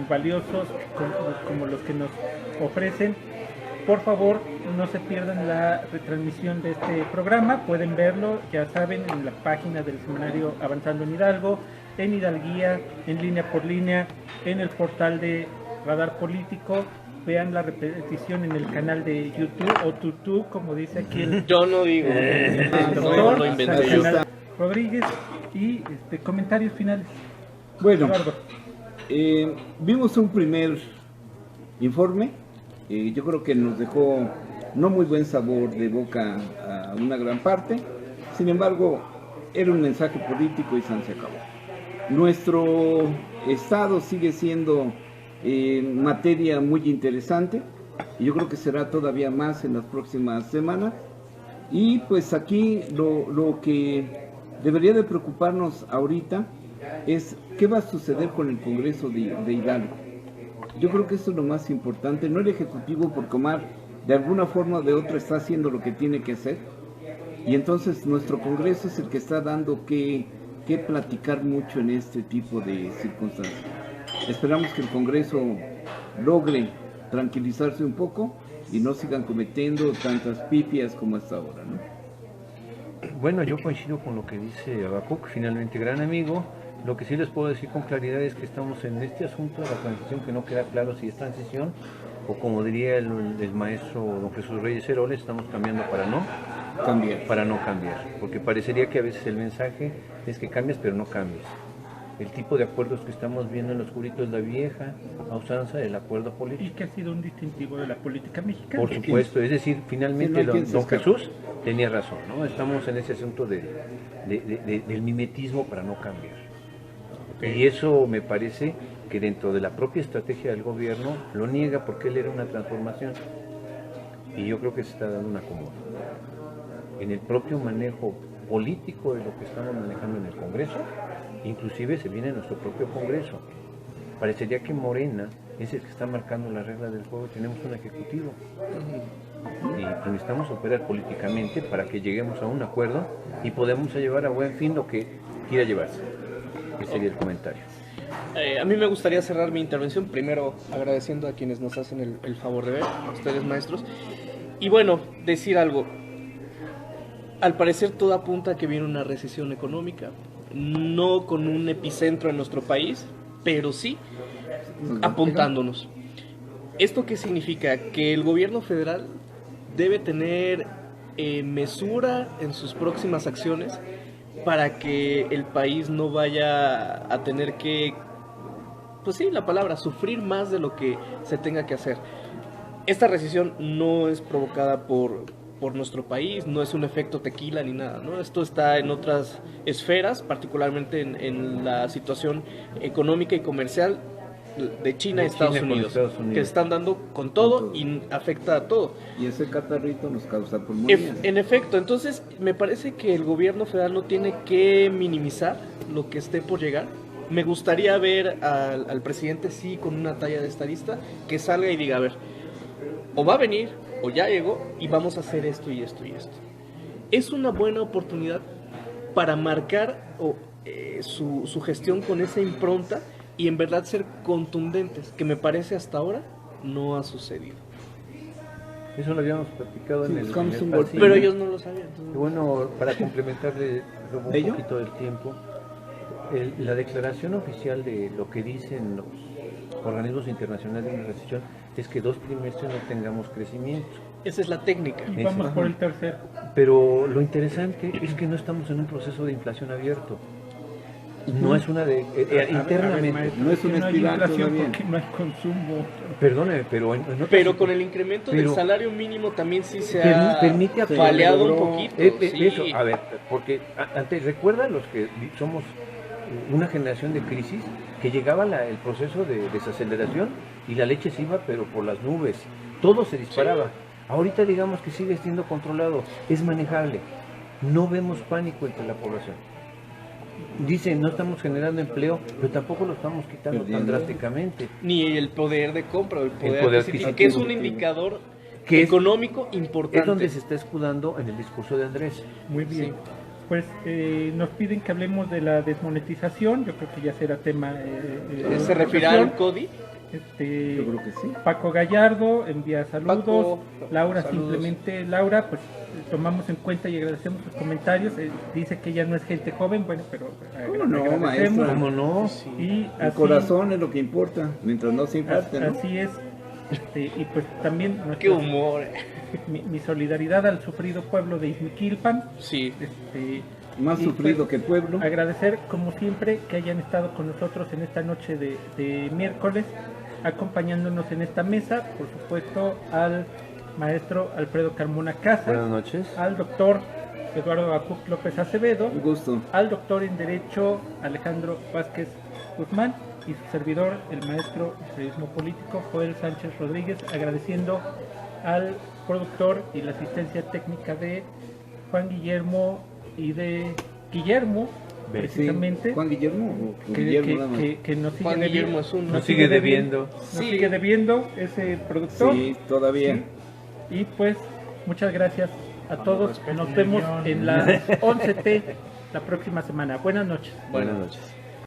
valiosos como los que nos ofrecen. Por favor, no se pierdan la retransmisión de este programa. Pueden verlo, ya saben, en la página del semanario Avanzando en Hidalgo, en Hidalguía, en Línea por Línea, en el portal de Radar Político. Vean la repetición en el canal de YouTube o Tutu, como dice aquí el Yo no digo. doctor lo inventé yo. Santiago Rodríguez. Y comentarios finales. Bueno, Eduardo. vimos un primer informe. Yo creo que nos dejó no muy buen sabor de boca a una gran parte. Sin embargo, era un mensaje político y se acabó. Nuestro estado sigue siendo materia muy interesante y yo creo que será todavía más en las próximas semanas. Y pues aquí lo que debería de preocuparnos ahorita es qué va a suceder con el Congreso de Hidalgo. Yo creo que eso es lo más importante. No el Ejecutivo, porque Omar de alguna forma o de otra está haciendo lo que tiene que hacer, y entonces nuestro Congreso es el que está dando que platicar mucho en este tipo de circunstancias. Esperamos que el Congreso logre tranquilizarse un poco y no sigan cometiendo tantas pifias como hasta ahora, ¿no? Bueno, yo coincido con lo que dice Habacuc, finalmente gran amigo. Lo que sí les puedo decir con claridad es que estamos en este asunto de la transición que no queda claro si es transición o, como diría el maestro don Jesús Reyes Heroles, estamos cambiando para no cambiar, porque parecería que a veces el mensaje es que cambias pero no cambias. El tipo de acuerdos que estamos viendo en los oscurito es la vieja usanza del acuerdo Y político. que ha sido un distintivo de la política mexicana. Por supuesto, es decir, finalmente Sí, no hay quien se don escape. Jesús tenía razón, ¿no? Estamos en ese asunto del mimetismo para no cambiar. Y eso me parece que dentro de la propia estrategia del gobierno lo niega porque él era una transformación. Y yo creo que se está dando un acomodo. En el propio manejo político de lo que estamos manejando en el Congreso, inclusive se viene nuestro propio Congreso. Parecería que Morena es el que está marcando las reglas del juego. Tenemos un ejecutivo y pues necesitamos operar políticamente para que lleguemos a un acuerdo y podamos llevar a buen fin lo que quiera llevarse. Ese sería el comentario. A mí me gustaría cerrar mi intervención primero agradeciendo a quienes nos hacen el favor de ver, a ustedes maestros, y bueno, decir algo. Al parecer todo apunta a que viene una recesión económica, no con un epicentro en nuestro país, pero sí apuntándonos. ¿Esto qué significa? Que el gobierno federal debe tener mesura en sus próximas acciones para que el país no vaya a tener que, pues sí, la palabra, sufrir más de lo que se tenga que hacer. Esta recesión no es provocada por nuestro país, no es un efecto tequila ni nada, ¿no? Esto está en otras esferas, particularmente en la situación económica y comercial de China y Estados Unidos, que están dando con todo y afecta a todo. Y ese catarrito nos causa pulmonía. En efecto, entonces me parece que el gobierno federal no tiene que minimizar lo que esté por llegar. Me gustaría ver al presidente, sí, con una talla de estadista, que salga y diga, a ver, o va a venir, o ya llegó, y vamos a hacer esto y esto y esto. Es una buena oportunidad para marcar su gestión con esa impronta y en verdad ser contundentes, que me parece hasta ahora no ha sucedido. Eso lo habíamos platicado en el buscamos un pasillo. Pero ellos no lo sabían. Y bueno, para complementarle robo un ¿Ello? poquito del tiempo, la declaración oficial de lo que dicen los organismos internacionales de la recesión es que 2 trimestres no tengamos crecimiento. Esa es la técnica. Y vamos por el tercero. Pero lo interesante es que no estamos en un proceso de inflación abierto. No es una de... internamente... maestro, no es una no hay espiral inflación todavía. porque no hay consumo. Perdóneme, pero... en otras Pero con el incremento del Pero- salario mínimo también sí se Permite ha Sí, faleado un logró. poquito. sí. Eso, a ver, porque antes, recuerda los que somos una generación de crisis, que llegaba el proceso de desaceleración y la leche se iba, pero por las nubes, todo se disparaba. Ahorita digamos que sigue siendo controlado, es manejable, no vemos pánico entre la población. Dicen, no estamos generando empleo, pero tampoco lo estamos quitando tan Perdiendo. drásticamente. Ni el poder de compra o el poder, poder adquisitivo, que es un adquisitivo. indicador Que es- económico importante. Es donde se está escudando en el discurso de Andrés. Muy bien. Pues nos piden que hablemos de la desmonetización. Yo creo que ya será tema. ¿Se refiere al CODI? Este, Yo creo que sí. Paco Gallardo envía saludos. Paco, Laura, saludos. simplemente Laura, pues tomamos en cuenta y agradecemos sus comentarios. Dice que ella no es gente joven, bueno, pero ¿Cómo no, agradecemos. maestra? ¿Cómo no? Y El así, corazón es lo que importa, mientras no se infarte, ¿no? así es. Y pues también Qué humor. mi solidaridad al sufrido pueblo de Izmiquilpan. Sí. Más y, sufrido pues, que el pueblo. Agradecer, como siempre, que hayan estado con nosotros en esta noche de miércoles, acompañándonos en esta mesa, por supuesto, al maestro Alfredo Carmona Buenas Casa, noches. al doctor Eduardo Bacuc López Acevedo, Un gusto. al doctor en Derecho Alejandro Vázquez Guzmán y su servidor, el maestro de periodismo político Joel Sánchez Rodríguez, agradeciendo al productor y la asistencia técnica de Juan Guillermo y de Guillermo, Sí, precisamente, Juan Guillermo o que, Guillermo que- nada más. que nos sigue Juan Guillermo es uno. Nos sigue debiendo. Nos Sí. sigue debiendo ese productor. Sí, todavía. Y pues, muchas gracias a todos. Nos vemos en las 11T la próxima semana. Buenas noches. Buenas noches.